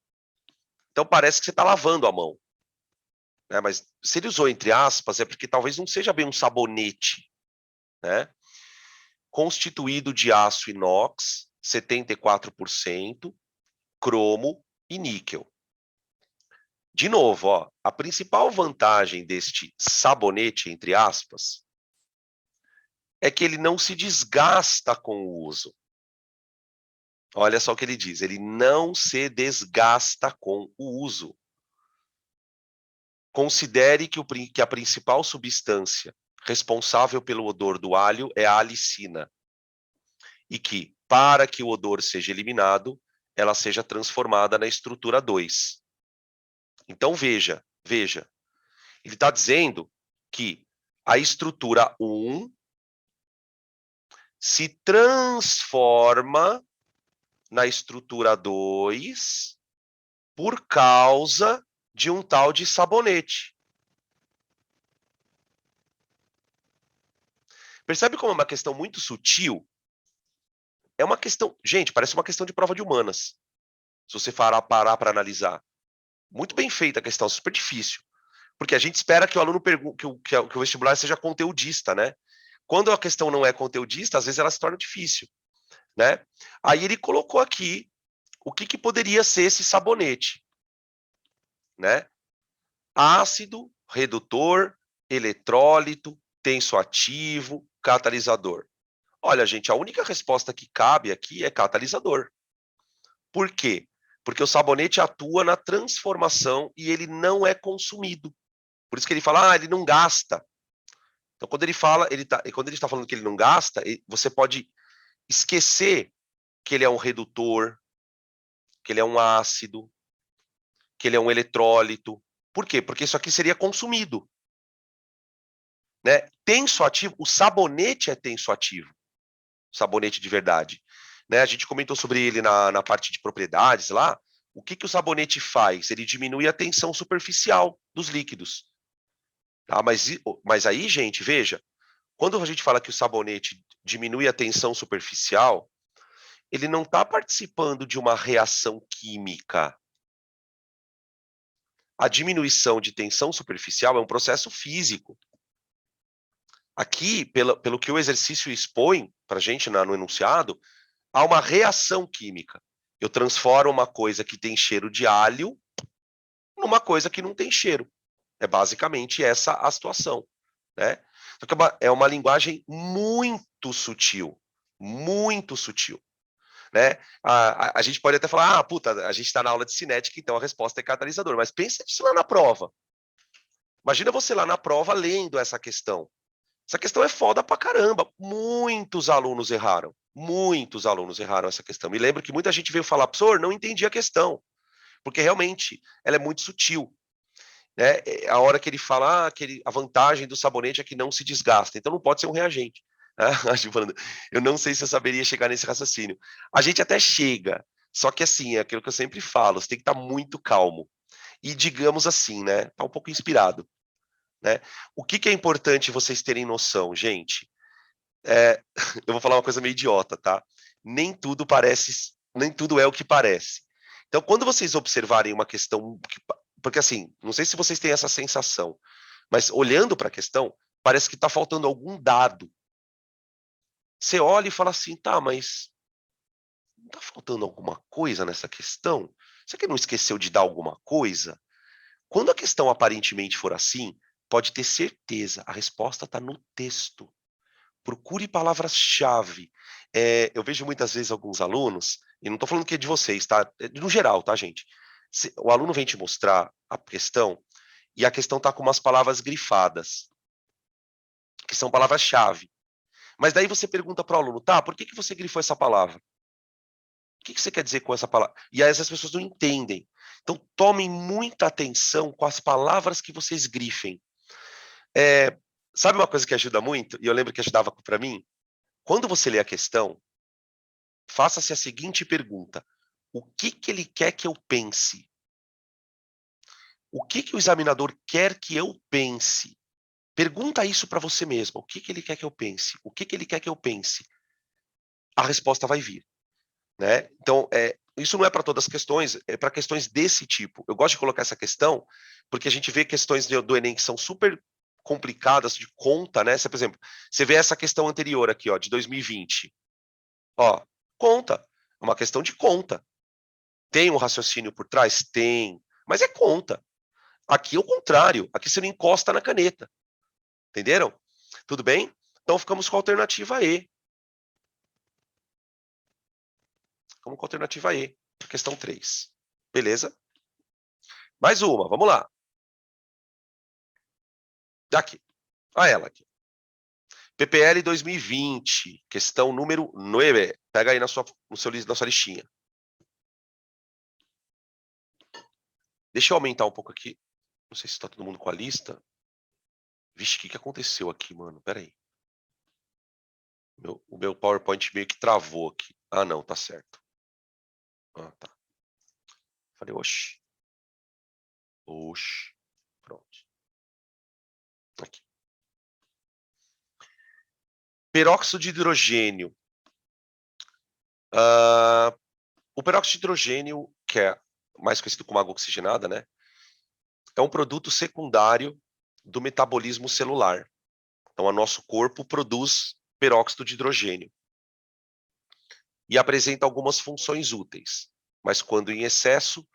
Então parece que você está lavando a mão. Né? Mas se ele usou entre aspas, é porque talvez não seja bem um sabonete. Né? Constituído de aço inox, 74%, cromo e níquel. De novo, ó, a principal vantagem deste sabonete, entre aspas, é que ele não se desgasta com o uso. Olha só o que ele diz, ele não se desgasta com o uso. Considere que a principal substância responsável pelo odor do alho é a alicina. E que, para que o odor seja eliminado, ela seja transformada na estrutura 2. Então, veja. Ele está dizendo que a estrutura 1 se transforma na estrutura 2 por causa de um tal de sabonete. Percebe como é uma questão muito sutil? É uma questão... Gente, parece uma questão de prova de humanas. Se você parar para analisar. Muito bem feita a questão, super difícil. Porque a gente espera que o aluno que o vestibular seja conteudista, né? Quando a questão não é conteudista, às vezes ela se torna difícil, né? Aí ele colocou aqui o que poderia ser esse sabonete, né? Ácido, redutor, eletrólito, tensoativo, catalisador. Olha, gente, a única resposta que cabe aqui é catalisador. Por quê? Porque o sabonete atua na transformação e ele não é consumido. Por isso que ele fala, ele não gasta. Então, quando ele fala, quando ele está falando que ele não gasta, você pode esquecer que ele é um redutor, que ele é um ácido, que ele é um eletrólito. Por quê? Porque isso aqui seria consumido. Né? Tensoativo, o sabonete é tensoativo. Sabonete de verdade. Né? A gente comentou sobre ele na parte de propriedades lá. O que o sabonete faz? Ele diminui a tensão superficial dos líquidos. Tá? Mas aí, gente, veja, quando a gente fala que o sabonete diminui a tensão superficial, ele não está participando de uma reação química. A diminuição de tensão superficial é um processo físico. Aqui, pelo que o exercício expõe para a gente no enunciado, há uma reação química. Eu transformo uma coisa que tem cheiro de alho numa coisa que não tem cheiro. É basicamente essa a situação. Né? É uma linguagem muito sutil. Muito sutil. Né? A gente pode até falar, puta, a gente está na aula de cinética, então a resposta é catalisador. Mas pensa nisso lá na prova. Imagina você lá na prova lendo essa questão. Essa questão é foda pra caramba. Muitos alunos erraram. Muitos alunos erraram essa questão. Me lembro que muita gente veio falar, professor, não entendi a questão. Porque realmente ela é muito sutil. Né? A hora que ele fala, a vantagem do sabonete é que não se desgasta. Então não pode ser um reagente. Eu não sei se eu saberia chegar nesse raciocínio. A gente até chega. Só que assim, é aquilo que eu sempre falo, você tem que estar muito calmo. E digamos assim, né? Tá um pouco inspirado. Né? O que é importante vocês terem noção, gente? Eu vou falar uma coisa meio idiota, tá? Nem tudo é o que parece. Então, quando vocês observarem uma questão, porque assim, não sei se vocês têm essa sensação, mas olhando para a questão, parece que está faltando algum dado. Você olha e fala assim, tá, mas não está faltando alguma coisa nessa questão? Será que não esqueceu de dar alguma coisa? Quando a questão aparentemente for assim, pode ter certeza, a resposta está no texto. Procure palavras-chave. Eu vejo muitas vezes alguns alunos, e não estou falando que é de vocês, tá? No geral, tá, gente? O aluno vem te mostrar a questão, e a questão está com umas palavras grifadas, que são palavras-chave. Mas daí você pergunta para o aluno, tá, por que você grifou essa palavra? O que você quer dizer com essa palavra? E aí essas pessoas não entendem. Então, tomem muita atenção com as palavras que vocês grifem. Sabe uma coisa que ajuda muito? E eu lembro que ajudava para mim? Quando você lê a questão, faça-se a seguinte pergunta: o que ele quer que eu pense? O que o examinador quer que eu pense? Pergunta isso para você mesmo. O que ele quer que eu pense? O que ele quer que eu pense? A resposta vai vir. Né? Então, isso não é para todas as questões, é para questões desse tipo. Eu gosto de colocar essa questão porque a gente vê questões do Enem que são super complicadas de conta, né? Por exemplo, você vê essa questão anterior aqui, ó, de 2020. Ó, conta. É uma questão de conta. Tem um raciocínio por trás? Tem. Mas é conta. Aqui é o contrário. Aqui você não encosta na caneta. Entenderam? Tudo bem? Então ficamos com a alternativa E. Ficamos com a alternativa E. Questão 3. Beleza? Mais uma, vamos lá. Daqui. A ela aqui. PPL 2020, questão número 9. Pega aí na sua listinha. Deixa eu aumentar um pouco aqui. Não sei se está todo mundo com a lista. Vixe, o que aconteceu aqui, mano? Pera aí. O meu PowerPoint meio que travou aqui. Ah, não, tá certo. Ah, tá. Falei, oxi. Oxi. Pronto. Aqui. Peróxido de hidrogênio. O peróxido de hidrogênio, que é mais conhecido como água oxigenada, né? É um produto secundário do metabolismo celular. Então, o nosso corpo produz peróxido de hidrogênio e apresenta algumas funções úteis, mas quando em excesso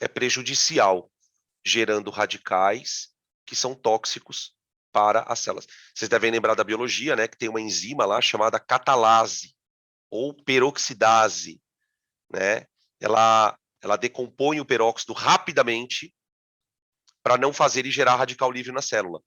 é prejudicial, gerando radicais que são tóxicos para as células. Vocês devem lembrar da biologia, né, que tem uma enzima lá chamada catalase ou peroxidase, né? Ela decompõe o peróxido rapidamente para não fazer ele gerar radical livre na célula.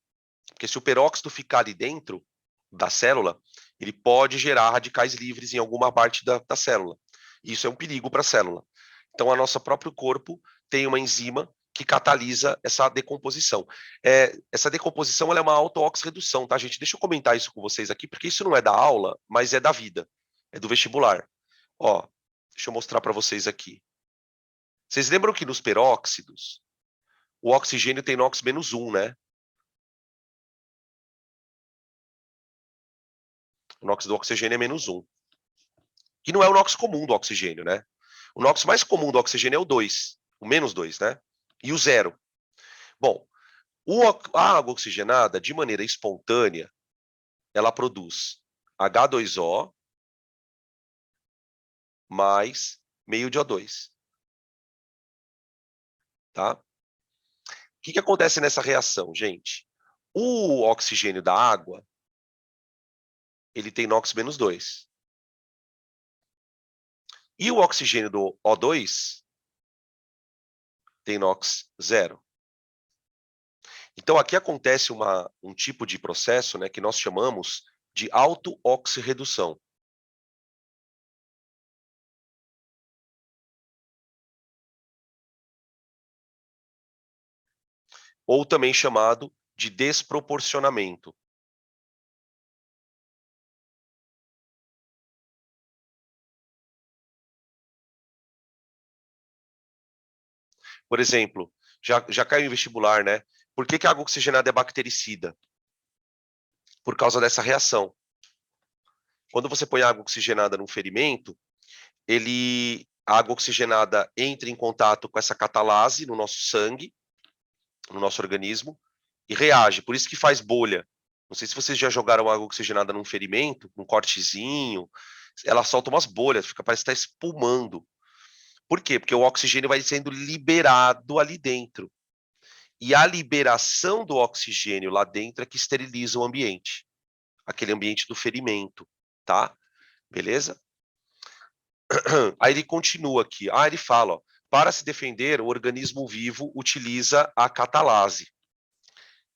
Porque se o peróxido ficar ali dentro da célula, ele pode gerar radicais livres em alguma parte da célula. Isso é um perigo para a célula. Então, o nosso próprio corpo tem uma enzima que catalisa essa decomposição. Essa decomposição ela é uma auto-oxirredução, tá, gente? Deixa eu comentar isso com vocês aqui, porque isso não é da aula, mas é da vida, é do vestibular. Ó, deixa eu mostrar para vocês aqui. Vocês lembram que nos peróxidos, o oxigênio tem NOx -1, né? O NOx do oxigênio é -1. Que não é o NOx comum do oxigênio, né? O NOx mais comum do oxigênio é o 2, o -2, né? E o 0. Bom, a água oxigenada, de maneira espontânea, ela produz H2O mais meio de O2. Tá? O que acontece nessa reação, gente? O oxigênio da água, ele tem NOx -2. E o oxigênio do O2 tem NOx 0. Então, aqui acontece um tipo de processo, né, que nós chamamos de auto-oxirredução. Ou também chamado de desproporcionamento. Por exemplo, já caiu em vestibular, né? Por que a água oxigenada é bactericida? Por causa dessa reação. Quando você põe água oxigenada num ferimento, a água oxigenada entra em contato com essa catalase no nosso sangue, no nosso organismo, e reage. Por isso que faz bolha. Não sei se vocês já jogaram água oxigenada num ferimento, num cortezinho, ela solta umas bolhas, parece que está espumando. Por quê? Porque o oxigênio vai sendo liberado ali dentro. E a liberação do oxigênio lá dentro é que esteriliza o ambiente. Aquele ambiente do ferimento, tá? Beleza? Aí ele continua aqui. Ele fala, ó, para se defender, o organismo vivo utiliza a catalase,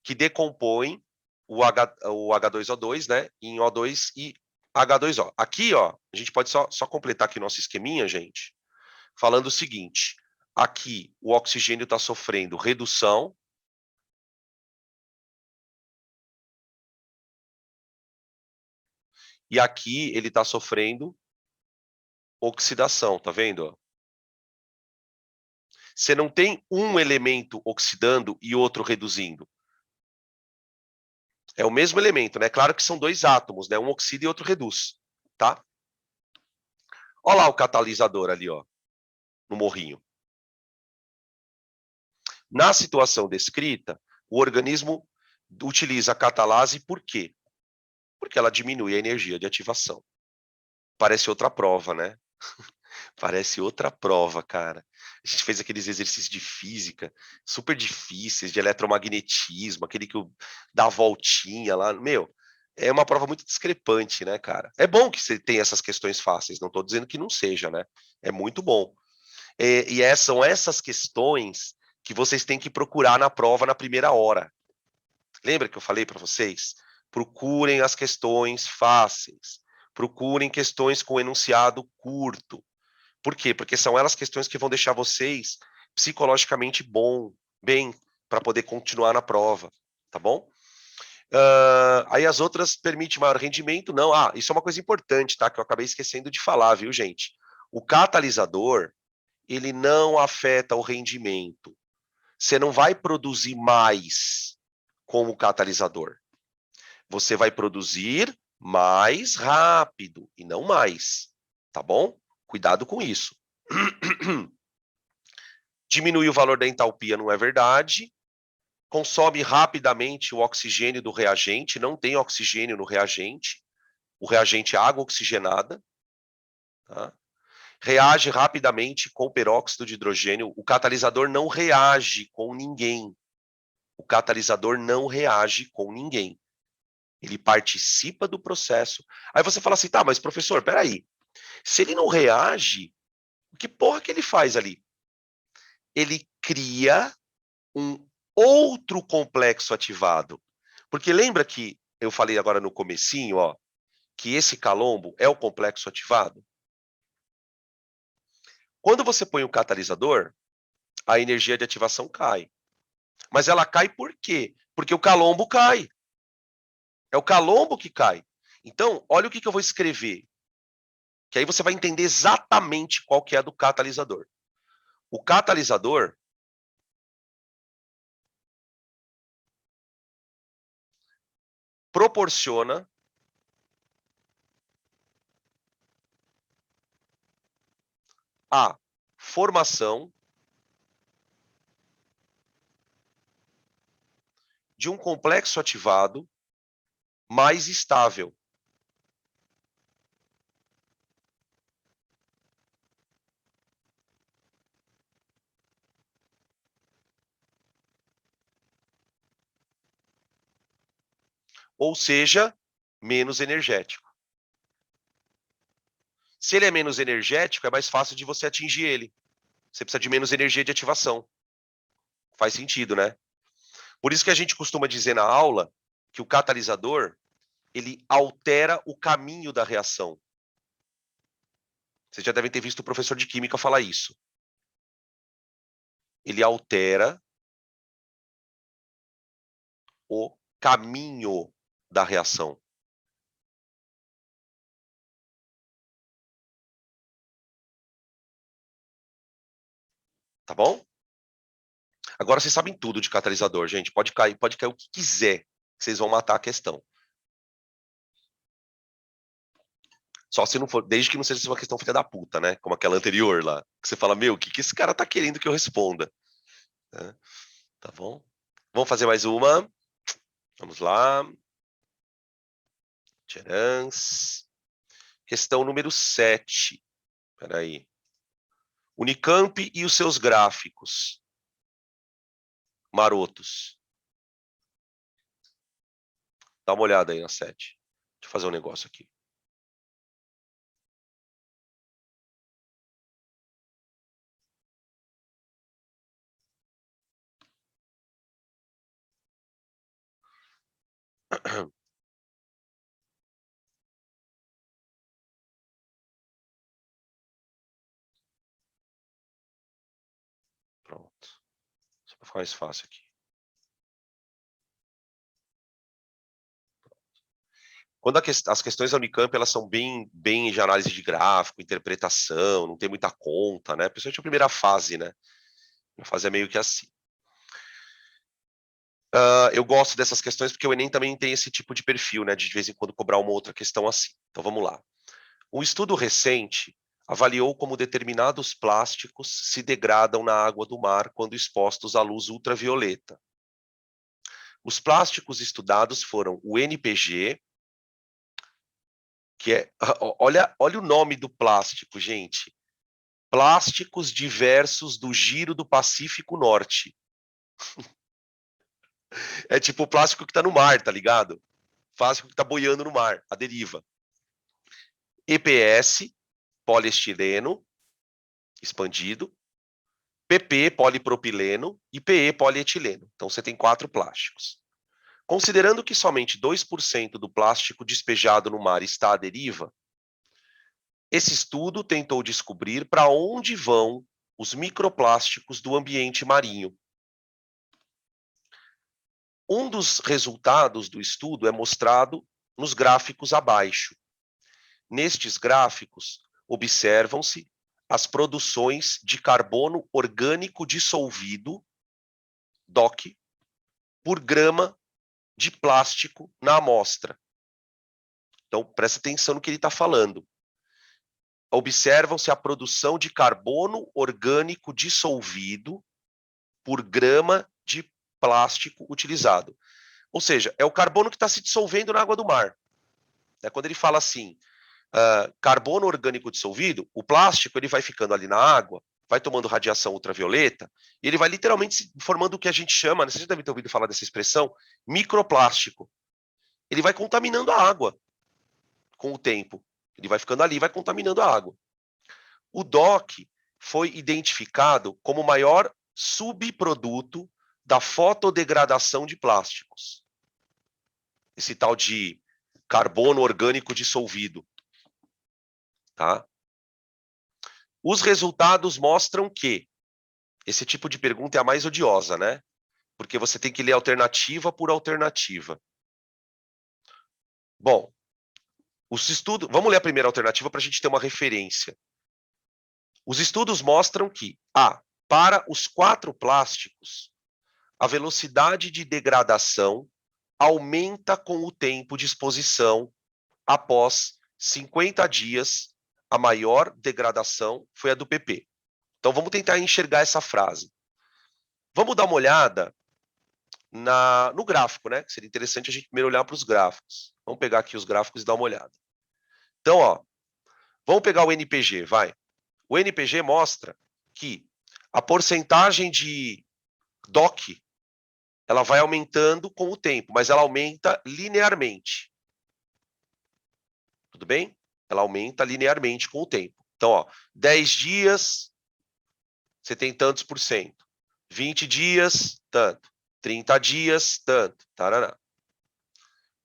que decompõe o H2O2, né, em O2 e H2O. Aqui, ó, a gente pode só completar aqui nosso esqueminha, gente, falando o seguinte: aqui o oxigênio está sofrendo redução, e aqui ele está sofrendo oxidação, tá vendo? Você não tem um elemento oxidando e outro reduzindo. É o mesmo elemento, né? Claro que são dois átomos, né? Um oxida e outro reduz, tá? Olha lá o catalisador ali, ó, no morrinho. Na situação descrita, o organismo utiliza a catalase por quê? Porque ela diminui a energia de ativação. Parece outra prova, né? Parece outra prova, cara. A gente fez aqueles exercícios de física super difíceis, de eletromagnetismo, aquele que dá a voltinha lá. Meu, é uma prova muito discrepante, né, cara? É bom que você tenha essas questões fáceis, não estou dizendo que não seja, né? É muito bom. São essas questões que vocês têm que procurar na prova na primeira hora. Lembra que eu falei para vocês? Procurem as questões fáceis. Procurem questões com enunciado curto. Por quê? Porque são elas questões que vão deixar vocês psicologicamente bem, para poder continuar na prova, tá bom? Aí as outras permitem maior rendimento, não. Isso é uma coisa importante, tá? Que eu acabei esquecendo de falar, viu, gente? O catalisador, ele não afeta o rendimento. Você não vai produzir mais com o catalisador. Você vai produzir mais rápido e não mais, tá bom? Cuidado com isso. Diminuir o valor da entalpia não é verdade. Consome rapidamente o oxigênio do reagente, não tem oxigênio no reagente. O reagente é água oxigenada. Tá? Reage rapidamente com peróxido de hidrogênio. O catalisador não reage com ninguém. O catalisador não reage com ninguém. Ele participa do processo. Aí você fala assim, tá, mas professor, peraí. Se ele não reage, que porra que ele faz ali? Ele cria um outro complexo ativado. Porque lembra que eu falei agora no comecinho, ó, que esse calombo é o complexo ativado? Quando você põe o catalisador, a energia de ativação cai. Mas ela cai por quê? Porque o calombo cai. É o calombo que cai. Então, olha o que eu vou escrever. Que aí você vai entender exatamente qual que é a do catalisador. O catalisador proporciona a formação de um complexo ativado mais estável. Ou seja, menos energético. Se ele é menos energético, é mais fácil de você atingir ele. Você precisa de menos energia de ativação. Faz sentido, né? Por isso que a gente costuma dizer na aula que o catalisador, ele altera o caminho da reação. Vocês já devem ter visto o professor de química falar isso. Ele altera o caminho da reação. Tá bom? Agora vocês sabem tudo de catalisador, gente. Pode cair o que quiser, que vocês vão matar a questão. Só se não for, desde que não seja uma questão filha da puta, né? Como aquela anterior lá. Que você fala, meu, o que esse cara tá querendo que eu responda? Né? Tá bom? Vamos fazer mais uma. Vamos lá. Tcharans. Questão número 7. Espera aí. Unicamp e os seus gráficos marotos. Dá uma olhada aí na 7. Deixa eu fazer um negócio aqui. Pronto. Só para ficar mais fácil aqui. Quando as questões da Unicamp, elas são bem de análise de gráfico, interpretação, não tem muita conta, né? Principalmente a primeira fase, né? A fase é meio que assim. Eu gosto dessas questões porque o Enem também tem esse tipo de perfil, né? De vez em quando cobrar uma outra questão assim. Então vamos lá. Um estudo recente avaliou como determinados plásticos se degradam na água do mar quando expostos à luz ultravioleta. Os plásticos estudados foram o NPG, que é... Olha o nome do plástico, gente. Plásticos diversos do Giro do Pacífico Norte. É tipo o plástico que está no mar, tá ligado? Plástico que está boiando no mar, a deriva. EPS, poliestireno, expandido. PP, polipropileno, e PE, polietileno. Então, você tem 4 plásticos. Considerando que somente 2% do plástico despejado no mar está à deriva, esse estudo tentou descobrir para onde vão os microplásticos do ambiente marinho. Um dos resultados do estudo é mostrado nos gráficos abaixo. Nestes gráficos, observam-se as produções de carbono orgânico dissolvido, DOC, por grama de plástico na amostra. Então, presta atenção no que ele está falando. Observam-se a produção de carbono orgânico dissolvido por grama de plástico utilizado. Ou seja, é o carbono que está se dissolvendo na água do mar. Quando ele fala assim, carbono orgânico dissolvido, o plástico ele vai ficando ali na água, vai tomando radiação ultravioleta, e ele vai literalmente formando o que a gente chama, vocês já devem ter ouvido falar dessa expressão, microplástico. Ele vai contaminando a água com o tempo. Ele vai ficando ali e vai contaminando a água. O DOC foi identificado como o maior subproduto da fotodegradação de plásticos. Esse tal de carbono orgânico dissolvido. Tá? Os resultados mostram que esse tipo de pergunta é a mais odiosa, né? Porque você tem que ler alternativa por alternativa. Bom, os estudos... Vamos ler a primeira alternativa para a gente ter uma referência. Os estudos mostram que, para os 4 plásticos, a velocidade de degradação aumenta com o tempo de exposição após 50 dias. A maior degradação foi a do PP. Então, vamos tentar enxergar essa frase. Vamos dar uma olhada no gráfico, né? Seria interessante a gente primeiro olhar para os gráficos. Vamos pegar aqui os gráficos e dar uma olhada. Então, vamos pegar o NPG, vai. O NPG mostra que a porcentagem de DOC, ela vai aumentando com o tempo, mas ela aumenta linearmente. Tudo bem? Ela aumenta linearmente com o tempo. Então, 10 dias, você tem tantos por cento. 20 dias, tanto. 30 dias, tanto. Tarará.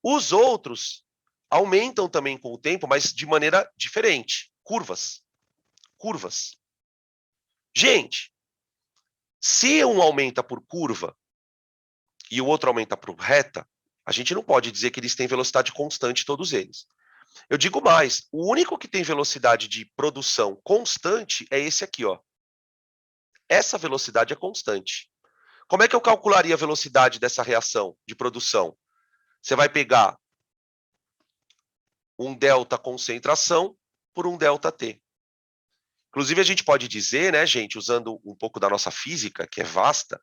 Os outros aumentam também com o tempo, mas de maneira diferente. Curvas. Curvas. Gente, se um aumenta por curva e o outro aumenta por reta, a gente não pode dizer que eles têm velocidade constante, todos eles. Eu digo mais, o único que tem velocidade de produção constante é esse aqui, ó. Essa velocidade é constante. Como é que eu calcularia a velocidade dessa reação de produção? Você vai pegar um delta concentração por um delta T. Inclusive, a gente pode dizer, né, gente, usando um pouco da nossa física, que é vasta,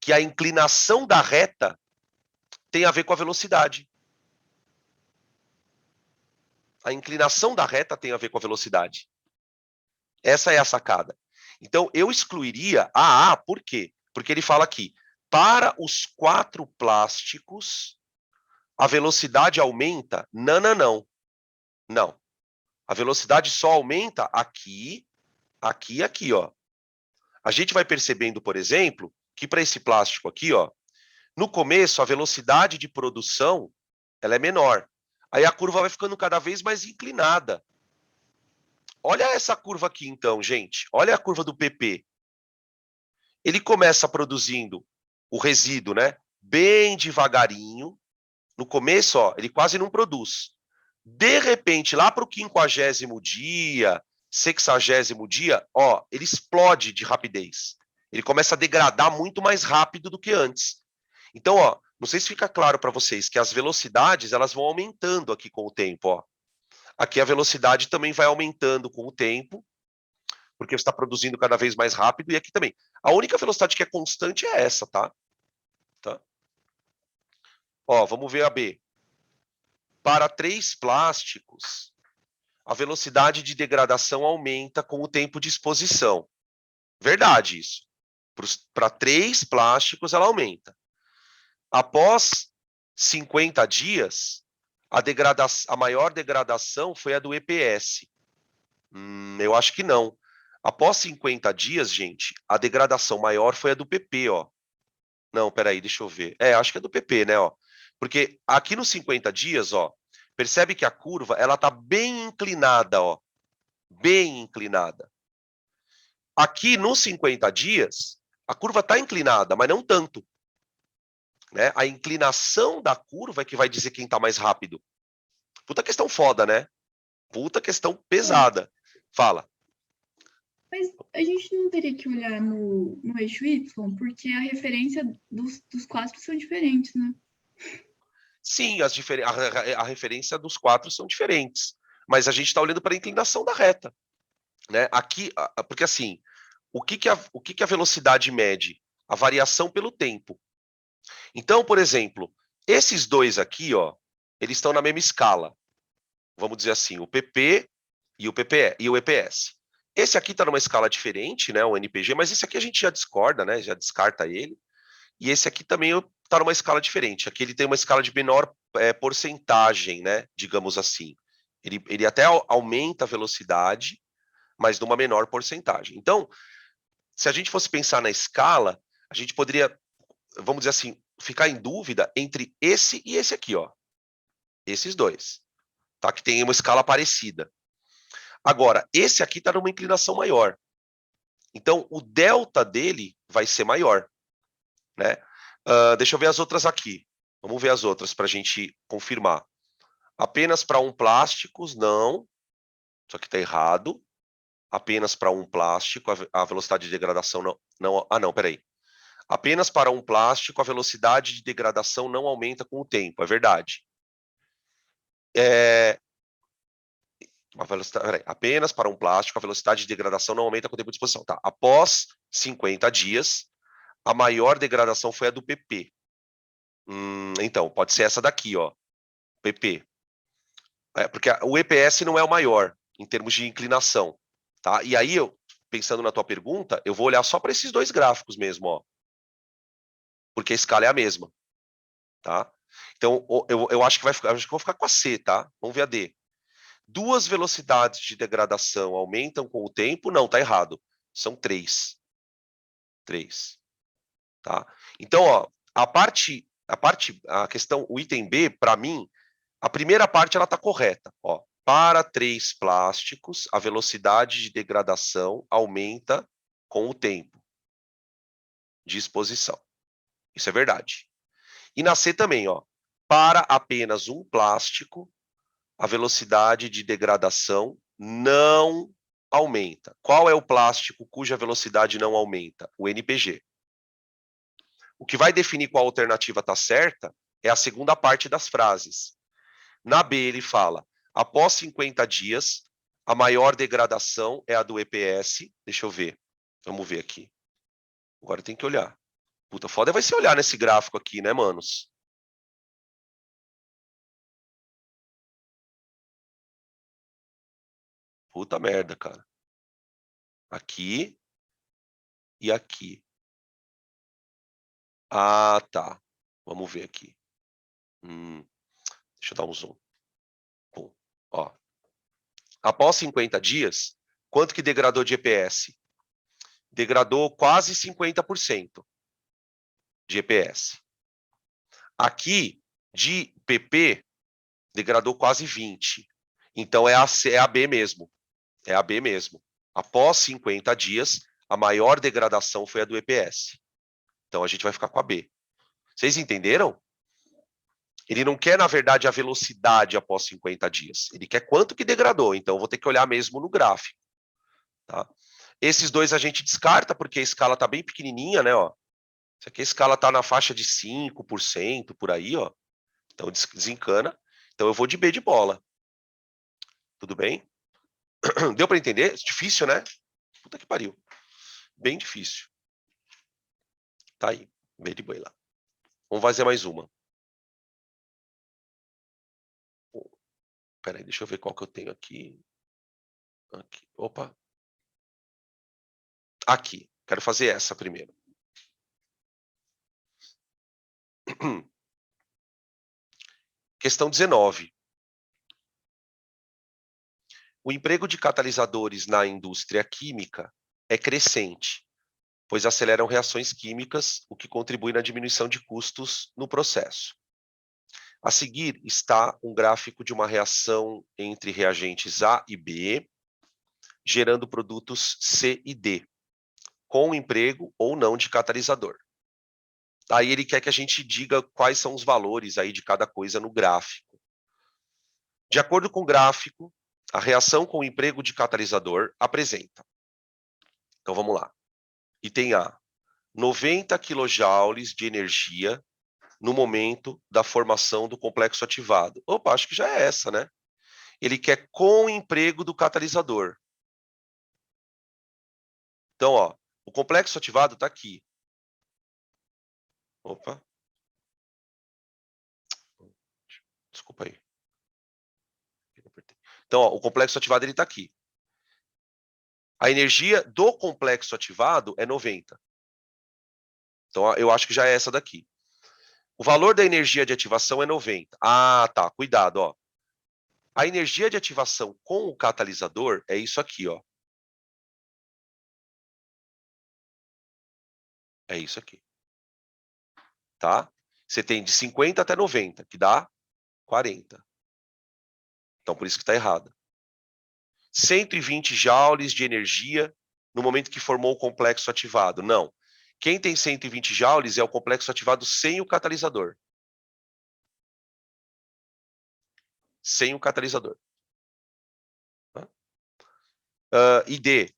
que a inclinação da reta tem a ver com a velocidade. A inclinação da reta tem a ver com a velocidade. Essa é a sacada. Então, eu excluiria a A, por quê? Porque ele fala aqui, para os 4 plásticos, a velocidade aumenta? Não. Não. A velocidade só aumenta aqui, aqui e aqui, ó. A gente vai percebendo, por exemplo, que para esse plástico aqui, ó, no começo, a velocidade de produção ela é menor. Aí a curva vai ficando cada vez mais inclinada. Olha essa curva aqui, então, gente. Olha a curva do PP. Ele começa produzindo o resíduo, né? Bem devagarinho. No começo, ó, ele quase não produz. De repente, lá para o 50º dia, 60º dia, ó, ele explode de rapidez. Ele começa a degradar muito mais rápido do que antes. Então, ó, não sei se fica claro para vocês que as velocidades elas vão aumentando aqui com o tempo, ó. Aqui a velocidade também vai aumentando com o tempo, porque você está produzindo cada vez mais rápido, e aqui também. A única velocidade que é constante é essa, tá? Ó, vamos ver a B. Para 3 plásticos, a velocidade de degradação aumenta com o tempo de exposição. Verdade isso. Para 3 plásticos, ela aumenta. Após 50 dias, a maior degradação foi a do EPS. Eu acho que não. Após 50 dias, gente, a degradação maior foi a do PP, ó. Não, peraí, deixa eu ver. Acho que é do PP, né, ó. Porque aqui nos 50 dias, ó, percebe que a curva, ela tá bem inclinada, ó. Bem inclinada. Aqui, nos 50 dias, a curva está inclinada, mas não tanto. Né? A inclinação da curva é que vai dizer quem está mais rápido. Puta questão foda, né? Puta questão pesada. Fala. Mas a gente não teria que olhar no eixo Y, porque a referência dos quatro são diferentes, né? Sim, a referência dos quatro são diferentes, mas a gente está olhando para a inclinação da reta. Né? Aqui, porque assim, o que a velocidade mede? A variação pelo tempo. Então, por exemplo, esses dois aqui, ó, eles estão na mesma escala. Vamos dizer assim, o PP e o PPE e o EPS. Esse aqui está numa escala diferente, né, o NPG, mas esse aqui a gente já discorda, né, já descarta ele. E esse aqui também está numa escala diferente. Aqui ele tem uma escala de menor porcentagem, né, digamos assim. Ele até aumenta a velocidade, mas numa menor porcentagem. Então, se a gente fosse pensar na escala, a gente poderia, vamos dizer assim, ficar em dúvida entre esse e esse aqui, ó. Esses dois, tá? Que tem uma escala parecida. Agora, esse aqui está numa inclinação maior. Então, o delta dele vai ser maior, né? Deixa eu ver as outras aqui. Vamos ver as outras para a gente confirmar. Apenas para um plásticos, não. Isso aqui está errado. Apenas para um plástico, a velocidade de degradação não. Ah, não, peraí. Apenas para um plástico, a velocidade de degradação não aumenta com o tempo. É verdade. Apenas para um plástico, a velocidade de degradação não aumenta com o tempo de exposição. Tá. Após 50 dias, a maior degradação foi a do PP. Então, pode ser essa daqui, ó. PP. Porque o EPS não é o maior, em termos de inclinação. Tá? E aí, pensando na tua pergunta, eu vou olhar só para esses dois gráficos mesmo, ó. Porque a escala é a mesma. Tá? Então, eu acho que acho que vou ficar com a C, tá? Vamos ver a D. Duas velocidades de degradação aumentam com o tempo? Não, tá errado. São três. Três. Tá? Então, ó, a questão, o item B, para mim, a primeira parte ela tá correta. Ó. Para 3 plásticos, a velocidade de degradação aumenta com o tempo de exposição. Isso é verdade. E na C também, ó. Para apenas um plástico, a velocidade de degradação não aumenta. Qual é o plástico cuja velocidade não aumenta? O NPG. O que vai definir qual alternativa está certa é a segunda parte das frases. Na B, ele fala, após 50 dias, a maior degradação é a do EPS. Deixa eu ver. Vamos ver aqui. Agora tem que olhar. Puta, foda vai ser olhar nesse gráfico aqui, né, manos? Puta merda, cara. Aqui e aqui. Ah, tá. Vamos ver aqui. Deixa eu dar um zoom. Pum. Ó. Após 50 dias, quanto que degradou de EPS? Degradou quase 50% de EPS. Aqui, de PP, degradou quase 20%. Então, é a B mesmo. É a B mesmo. Após 50 dias, a maior degradação foi a do EPS. Então, a gente vai ficar com a B. Vocês entenderam? Ele não quer, na verdade, a velocidade após 50 dias. Ele quer quanto que degradou. Então, eu vou ter que olhar mesmo no gráfico. Tá? Esses dois a gente descarta, porque a escala está bem pequenininha, né? Ó. Isso aqui a escala está na faixa de 5%, por aí, ó. Então, desencana. Então, eu vou de B de bola. Tudo bem? Deu para entender? Difícil, né? Puta que pariu. Bem difícil. Tá aí. B de bola. Vamos fazer mais uma. Peraí, deixa eu ver qual que eu tenho aqui. Aqui. Opa. Aqui. Quero fazer essa primeiro. Questão 19. O emprego de catalisadores na indústria química é crescente, pois aceleram reações químicas, o que contribui na diminuição de custos no processo. A seguir está um gráfico de uma reação entre reagentes A e B, gerando produtos C e D. com emprego ou não de catalisador. Aí ele quer que a gente diga quais são os valores aí de cada coisa no gráfico. De acordo com o gráfico, a reação com o emprego de catalisador apresenta. Então vamos lá. Item A. 90 kJ de energia no momento da formação do complexo ativado. Opa, acho que já é essa, né? Ele quer com o emprego do catalisador. Então, ó, o complexo ativado está aqui. Opa. Desculpa aí. Então, ó, o complexo ativado está aqui. A energia do complexo ativado é 90. Então, ó, eu acho que já é essa daqui. O valor da energia de ativação é 90. Ah, tá. Cuidado, ó. A energia de ativação com o catalisador é isso aqui, ó. É isso aqui. Tá? Você tem de 50 até 90, que dá 40. Então, por isso que está errado. 120 joules de energia no momento que formou o complexo ativado. Não. Quem tem 120 joules é o complexo ativado sem o catalisador. Sem o catalisador. E D.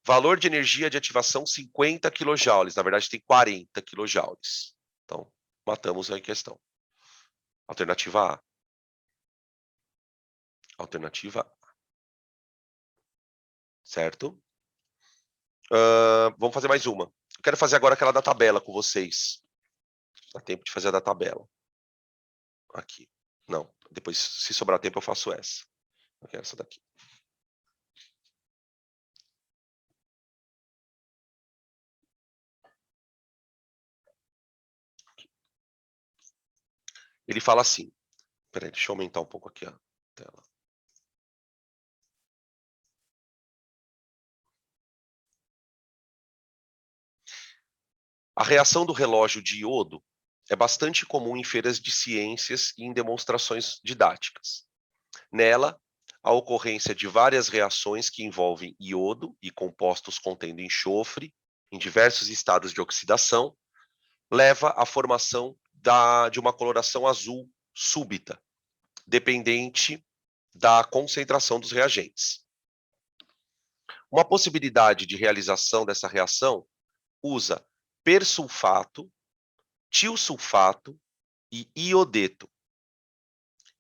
Valor de energia de ativação 50 kJ. Na verdade, tem 40 kJ. Então, matamos a questão. Alternativa A. Alternativa A. Certo? Vamos fazer mais uma. Eu quero fazer agora aquela da tabela com vocês. Dá tempo de fazer a da tabela. Aqui. Não. Depois, se sobrar tempo, eu faço essa. Eu quero essa daqui. Ele fala assim. Peraí, deixa eu aumentar um pouco aqui a tela. A reação do relógio de iodo é bastante comum em feiras de ciências e em demonstrações didáticas. Nela, a ocorrência de várias reações que envolvem iodo e compostos contendo enxofre, em diversos estados de oxidação, leva à formação de uma coloração azul súbita, dependente da concentração dos reagentes. Uma possibilidade de realização dessa reação usa persulfato, tiosulfato e iodeto.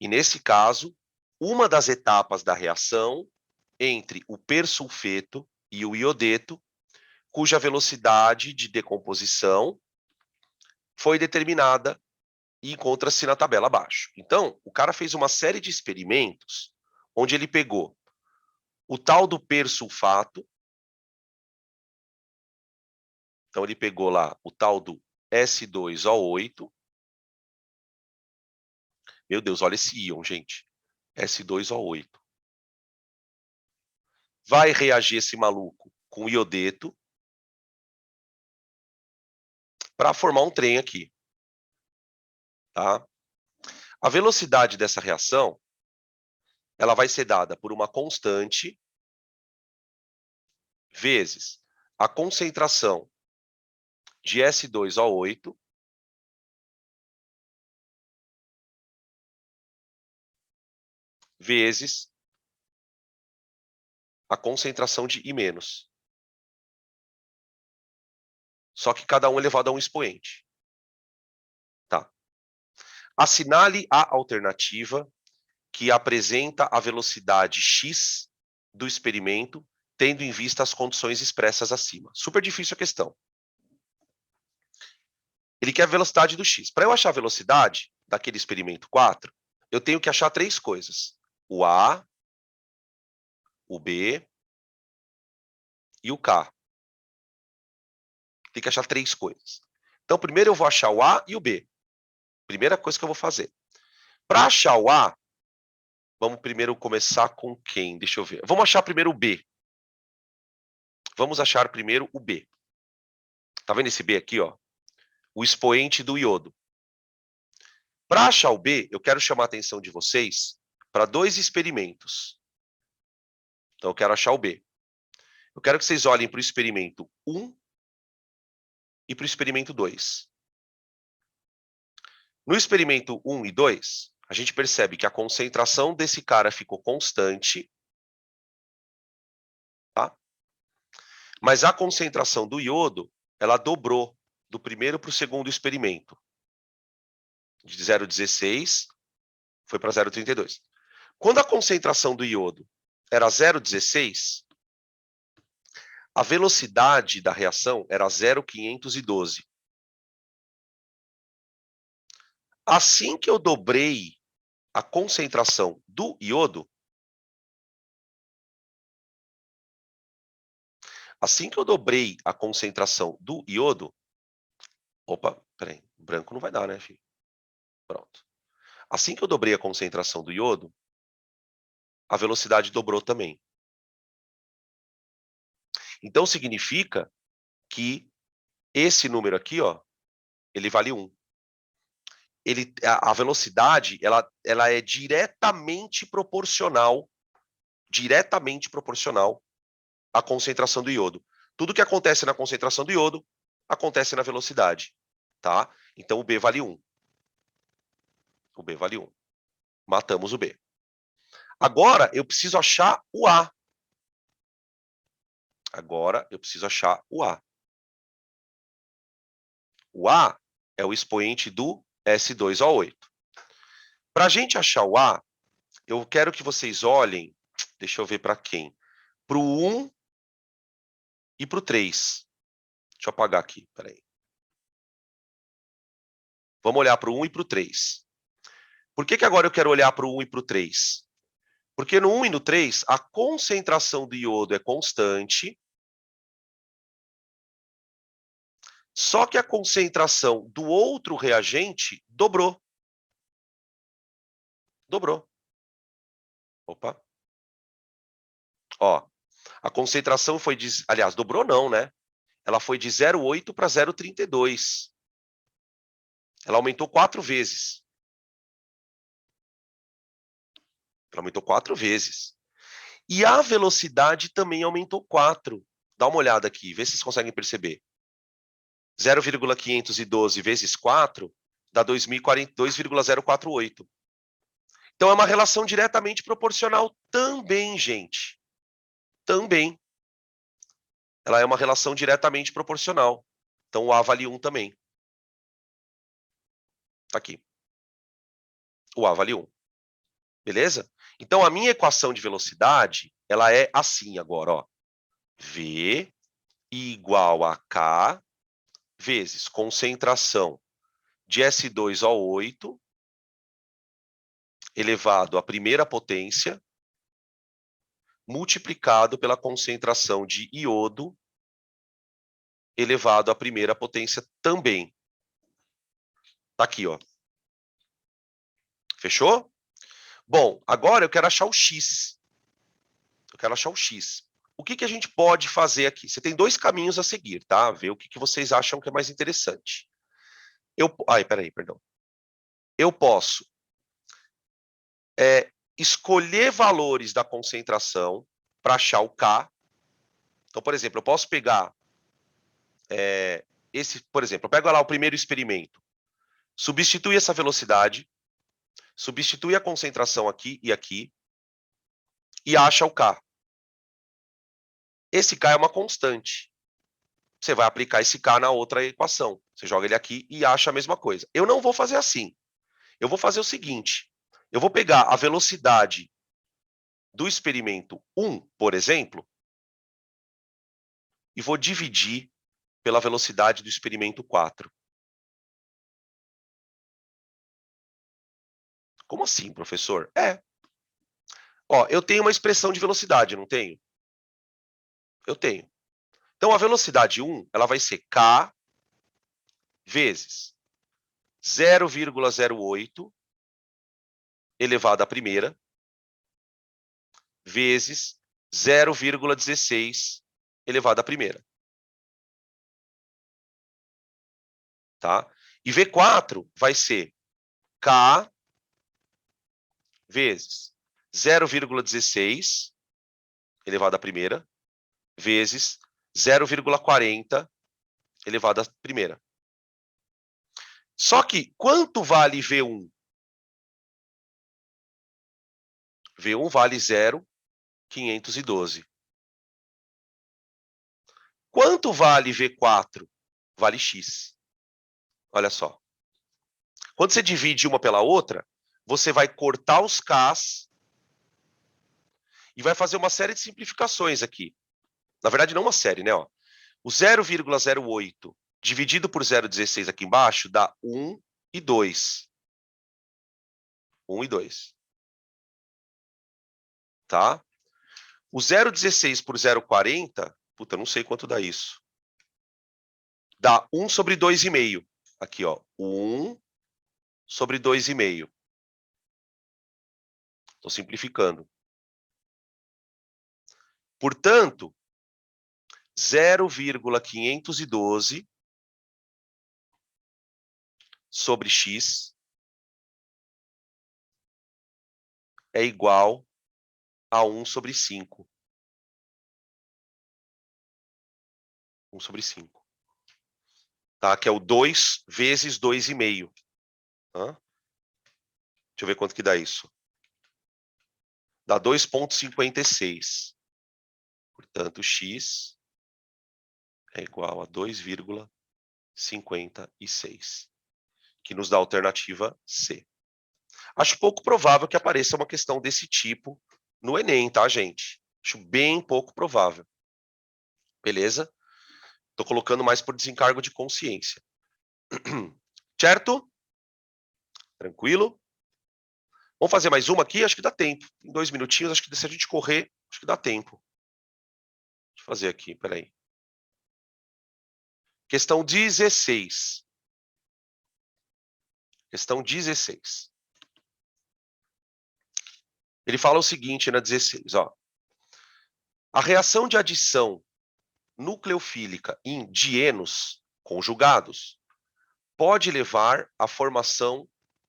E, nesse caso, uma das etapas da reação entre o persulfeto e o iodeto, cuja velocidade de decomposição foi determinada e encontra-se na tabela abaixo. Então, o cara fez uma série de experimentos onde ele pegou o tal do persulfato. Então, ele pegou lá o tal do S2O8. Meu Deus, olha esse íon, gente. S2O8. Vai reagir esse maluco com iodeto para formar um trem aqui. Tá? A velocidade dessa reação ela vai ser dada por uma constante vezes a concentração de S2O8 vezes a concentração de I-. Só que cada um elevado a um expoente. Tá. Assinale a alternativa que apresenta a velocidade x do experimento, tendo em vista as condições expressas acima. Super difícil a questão. Ele quer a velocidade do x. Para eu achar a velocidade daquele experimento 4, eu tenho que achar três coisas. O A, o B e o K. Tem que achar três coisas. Então, primeiro eu vou achar o A e o B. Primeira coisa que eu vou fazer. Para achar o A, vamos primeiro começar com quem? Deixa eu ver. Vamos achar primeiro o B. Vamos achar primeiro o B. Tá vendo esse B aqui, ó? O expoente do iodo. Para achar o B, eu quero chamar a atenção de vocês para dois experimentos. Então, eu quero achar o B. Eu quero que vocês olhem para o experimento 1 e para o experimento 2. No experimento 1 e 2, a gente percebe que a concentração desse cara ficou constante, tá? Mas a concentração do iodo, ela dobrou do primeiro para o segundo experimento. De 0,16 foi para 0,32. Quando a concentração do iodo era 0,16, a velocidade da reação era 0,512. Assim que eu dobrei a concentração do iodo, opa, peraí, branco não vai dar, né, filho? Pronto. Assim que eu dobrei a concentração do iodo, a velocidade dobrou também. Então, significa que esse número aqui, ó, ele vale 1. A velocidade, ela é diretamente proporcional à concentração do iodo. Tudo que acontece na concentração do iodo, acontece na velocidade, tá? Então, o B vale 1. O B vale 1. Matamos o B. Agora, eu preciso achar o A. O A é o expoente do S2O8. Para a gente achar o A, eu quero que vocês olhem, deixa eu ver para quem? Para o 1 e para o 3. Deixa eu apagar aqui, peraí. Vamos olhar para o 1 e para o 3. Por que agora eu quero olhar para o 1 e para o 3? Porque no 1 e no 3, a concentração do iodo é constante, só que a concentração do outro reagente dobrou. Dobrou. Opa. Ó, a concentração foi de... Aliás, dobrou não, né? Ela foi de 0,8 para 0,32. Ela aumentou 4 vezes. Ela aumentou 4 vezes. E a velocidade também aumentou 4. Dá uma olhada aqui, vê se vocês conseguem perceber. 0,512 vezes 4 dá 2.048. Então, é uma relação diretamente proporcional também, gente. Também. Ela é uma relação diretamente proporcional. Então, o A vale 1 também. Tá aqui. O A vale 1. Beleza? Então, a minha equação de velocidade, ela é assim agora, ó. V igual a K vezes concentração de S2O8 elevado à primeira potência multiplicado pela concentração de iodo elevado à primeira potência também. Tá aqui, ó. Fechou? Bom, agora eu quero achar o X. O que a gente pode fazer aqui? Você tem 2 caminhos a seguir, tá? Ver o que vocês acham que é mais interessante. Peraí, perdão. Eu posso escolher valores da concentração para achar o K. Então, por exemplo, eu posso pegar por exemplo, eu pego lá o primeiro experimento, substitui essa velocidade, substitui a concentração aqui e acha o K. Esse K é uma constante. Você vai aplicar esse K na outra equação. Você joga ele aqui e acha a mesma coisa. Eu não vou fazer assim. Eu vou fazer o seguinte. Eu vou pegar a velocidade do experimento 1, por exemplo, e vou dividir pela velocidade do experimento 4. Como assim, professor? Ó, eu tenho uma expressão de velocidade, não tenho? Eu tenho. Então, a velocidade 1, ela vai ser K vezes 0,08 elevado à primeira vezes 0,16 elevado à primeira. Tá? E V4 vai ser K vezes 0,16 elevado à primeira vezes 0,40 elevado à primeira. Só que, quanto vale V1? V1 vale 0,512. Quanto vale V4? Vale X. Olha só. Quando você divide uma pela outra, você vai cortar os Ks e vai fazer uma série de simplificações aqui. Na verdade, não uma série, né? Ó. O 0,08 dividido por 0,16 aqui embaixo dá 1 e 2. 1 e 2. Tá? O 0,16 por 0,40, puta, não sei quanto dá isso. Dá 1 sobre 2,5. Aqui, ó. 1 sobre 2,5. Estou simplificando. Portanto, 0,512 sobre x é igual a 1 sobre 5. 1 sobre 5. Tá? Que é o 2 vezes 2,5. Deixa eu ver quanto que dá isso. Dá 2,56. Portanto, x é igual a 2,56. Que nos dá a alternativa C. Acho pouco provável que apareça uma questão desse tipo no Enem, tá, gente? Acho bem pouco provável. Beleza? Estou colocando mais por desencargo de consciência. Certo? Tranquilo? Vamos fazer mais uma aqui? Acho que dá tempo. Em 2 minutinhos, acho que se a gente correr, acho que dá tempo. Deixa eu fazer aqui, peraí. Questão 16. Questão 16. Ele fala o seguinte na 16, ó. A reação de adição nucleofílica em dienos conjugados pode levar à formação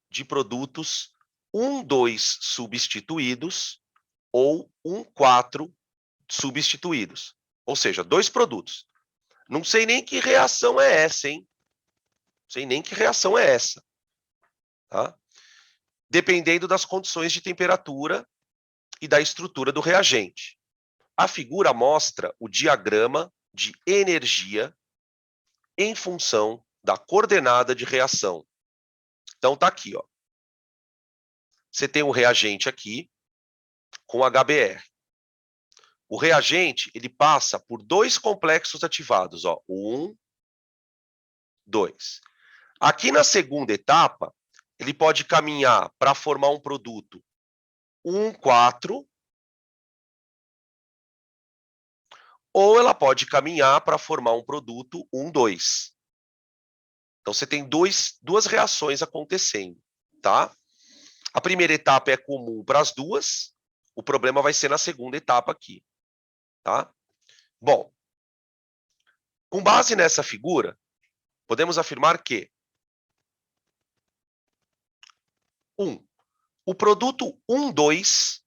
de produtos 1,2 substituídos ou 1,4 substituídos. Ou seja, 2 produtos. Não sei nem que reação é essa, hein? Não sei nem que reação é essa. Tá? Dependendo das condições de temperatura e da estrutura do reagente. A figura mostra o diagrama de energia em função da coordenada de reação. Então tá aqui, ó. Você tem um reagente aqui com HBr. O reagente, ele passa por 2 complexos ativados, ó, 1, 2. Aqui na segunda etapa, ele pode caminhar para formar um produto 1,4, ou ela pode caminhar para formar um produto 1,2. Então você tem duas reações acontecendo, tá? A primeira etapa é comum para as duas, o problema vai ser na segunda etapa aqui, tá? Bom, com base nessa figura, podemos afirmar que 1. O produto 1,2,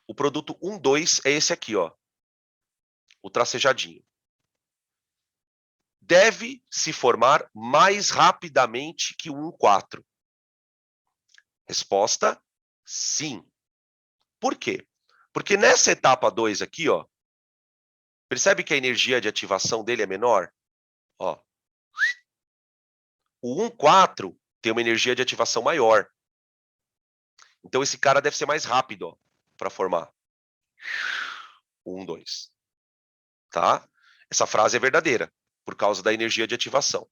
o produto 1,2 é esse aqui, ó, o tracejadinho. Deve se formar mais rapidamente que o 1,4. Resposta: sim. Por quê? Porque nessa etapa 2 aqui, ó, percebe que a energia de ativação dele é menor? Ó. O 1,4 tem uma energia de ativação maior. Então esse cara deve ser mais rápido para formar. 1,2. Tá? Essa frase é verdadeira, por causa da energia de ativação.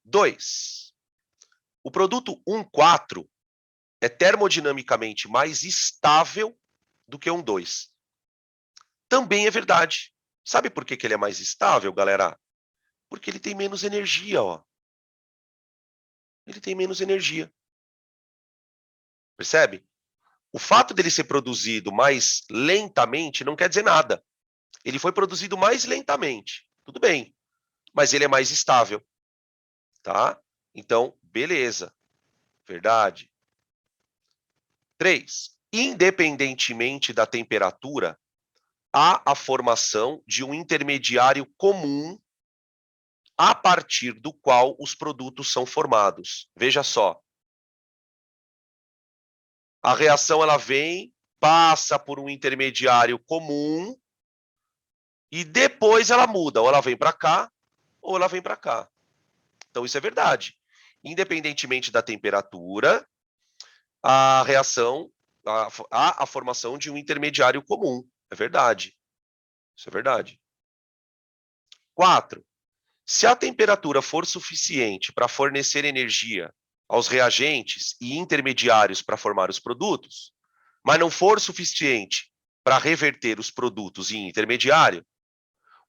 2. O produto 1,4 é termodinamicamente mais estável do que 1,2. Também é verdade. Sabe por que ele é mais estável, galera? Porque ele tem menos energia, ó. Ele tem menos energia. Percebe? O fato dele ser produzido mais lentamente não quer dizer nada. Ele foi produzido mais lentamente. Tudo bem. Mas ele é mais estável. Tá? Então, beleza. Verdade. 3. Independentemente da temperatura, há a formação de um intermediário comum a partir do qual os produtos são formados. Veja só. A reação ela vem, passa por um intermediário comum e depois ela muda, ou ela vem para cá, ou ela vem para cá. Então isso é verdade. Independentemente da temperatura, a reação, há a formação de um intermediário comum. É verdade. Isso é verdade. 4. Se a temperatura for suficiente para fornecer energia aos reagentes e intermediários para formar os produtos, mas não for suficiente para reverter os produtos em intermediário,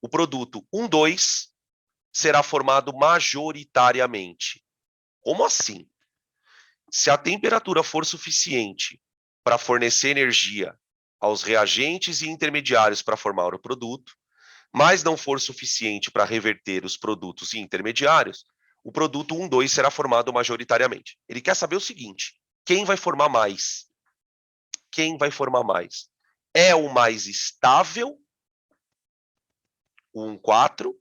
o produto 1,2 será formado majoritariamente. Como assim? Se a temperatura for suficiente para fornecer energia aos reagentes e intermediários para formar o produto, mas não for suficiente para reverter os produtos intermediários, o produto 1,2 será formado majoritariamente. Ele quer saber o seguinte: quem vai formar mais? Quem vai formar mais? É o mais estável, o 1,4,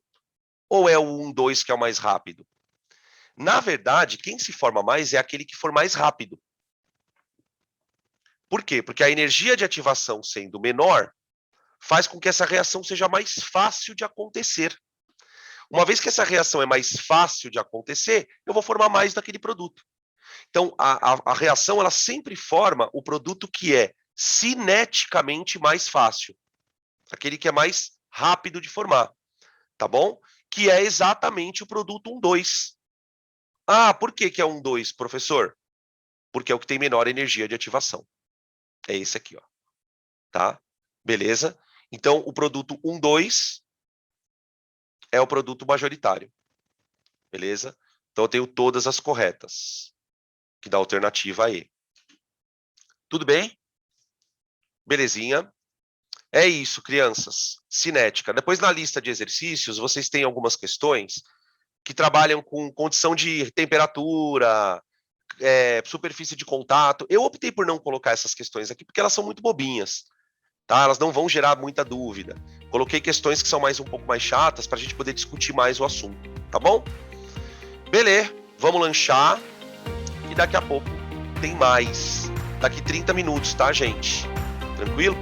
ou é o 1,2 que é o mais rápido? Na verdade, quem se forma mais é aquele que for mais rápido. Por quê? Porque a energia de ativação sendo menor, faz com que essa reação seja mais fácil de acontecer. Uma vez que essa reação é mais fácil de acontecer, eu vou formar mais daquele produto. Então, a reação ela sempre forma o produto que é cineticamente mais fácil. Aquele que é mais rápido de formar. Tá bom? Que é exatamente o produto 1,2. Ah, por que é 1,2, professor? Porque é o que tem menor energia de ativação. É esse aqui, ó. Tá? Beleza? Então, o produto 1,2 é o produto majoritário. Beleza? Então, eu tenho todas as corretas, que dá a alternativa E. Tudo bem? Belezinha? É isso, crianças. Cinética. Depois, na lista de exercícios, vocês têm algumas questões que trabalham com condição de temperatura, superfície de contato. Eu optei por não colocar essas questões aqui, porque elas são muito bobinhas. Tá? Elas não vão gerar muita dúvida. Coloquei questões que são um pouco mais chatas para a gente poder discutir mais o assunto, tá bom? Beleza, vamos lanchar e daqui a pouco tem mais. Daqui 30 minutos, tá, gente? Tranquilo?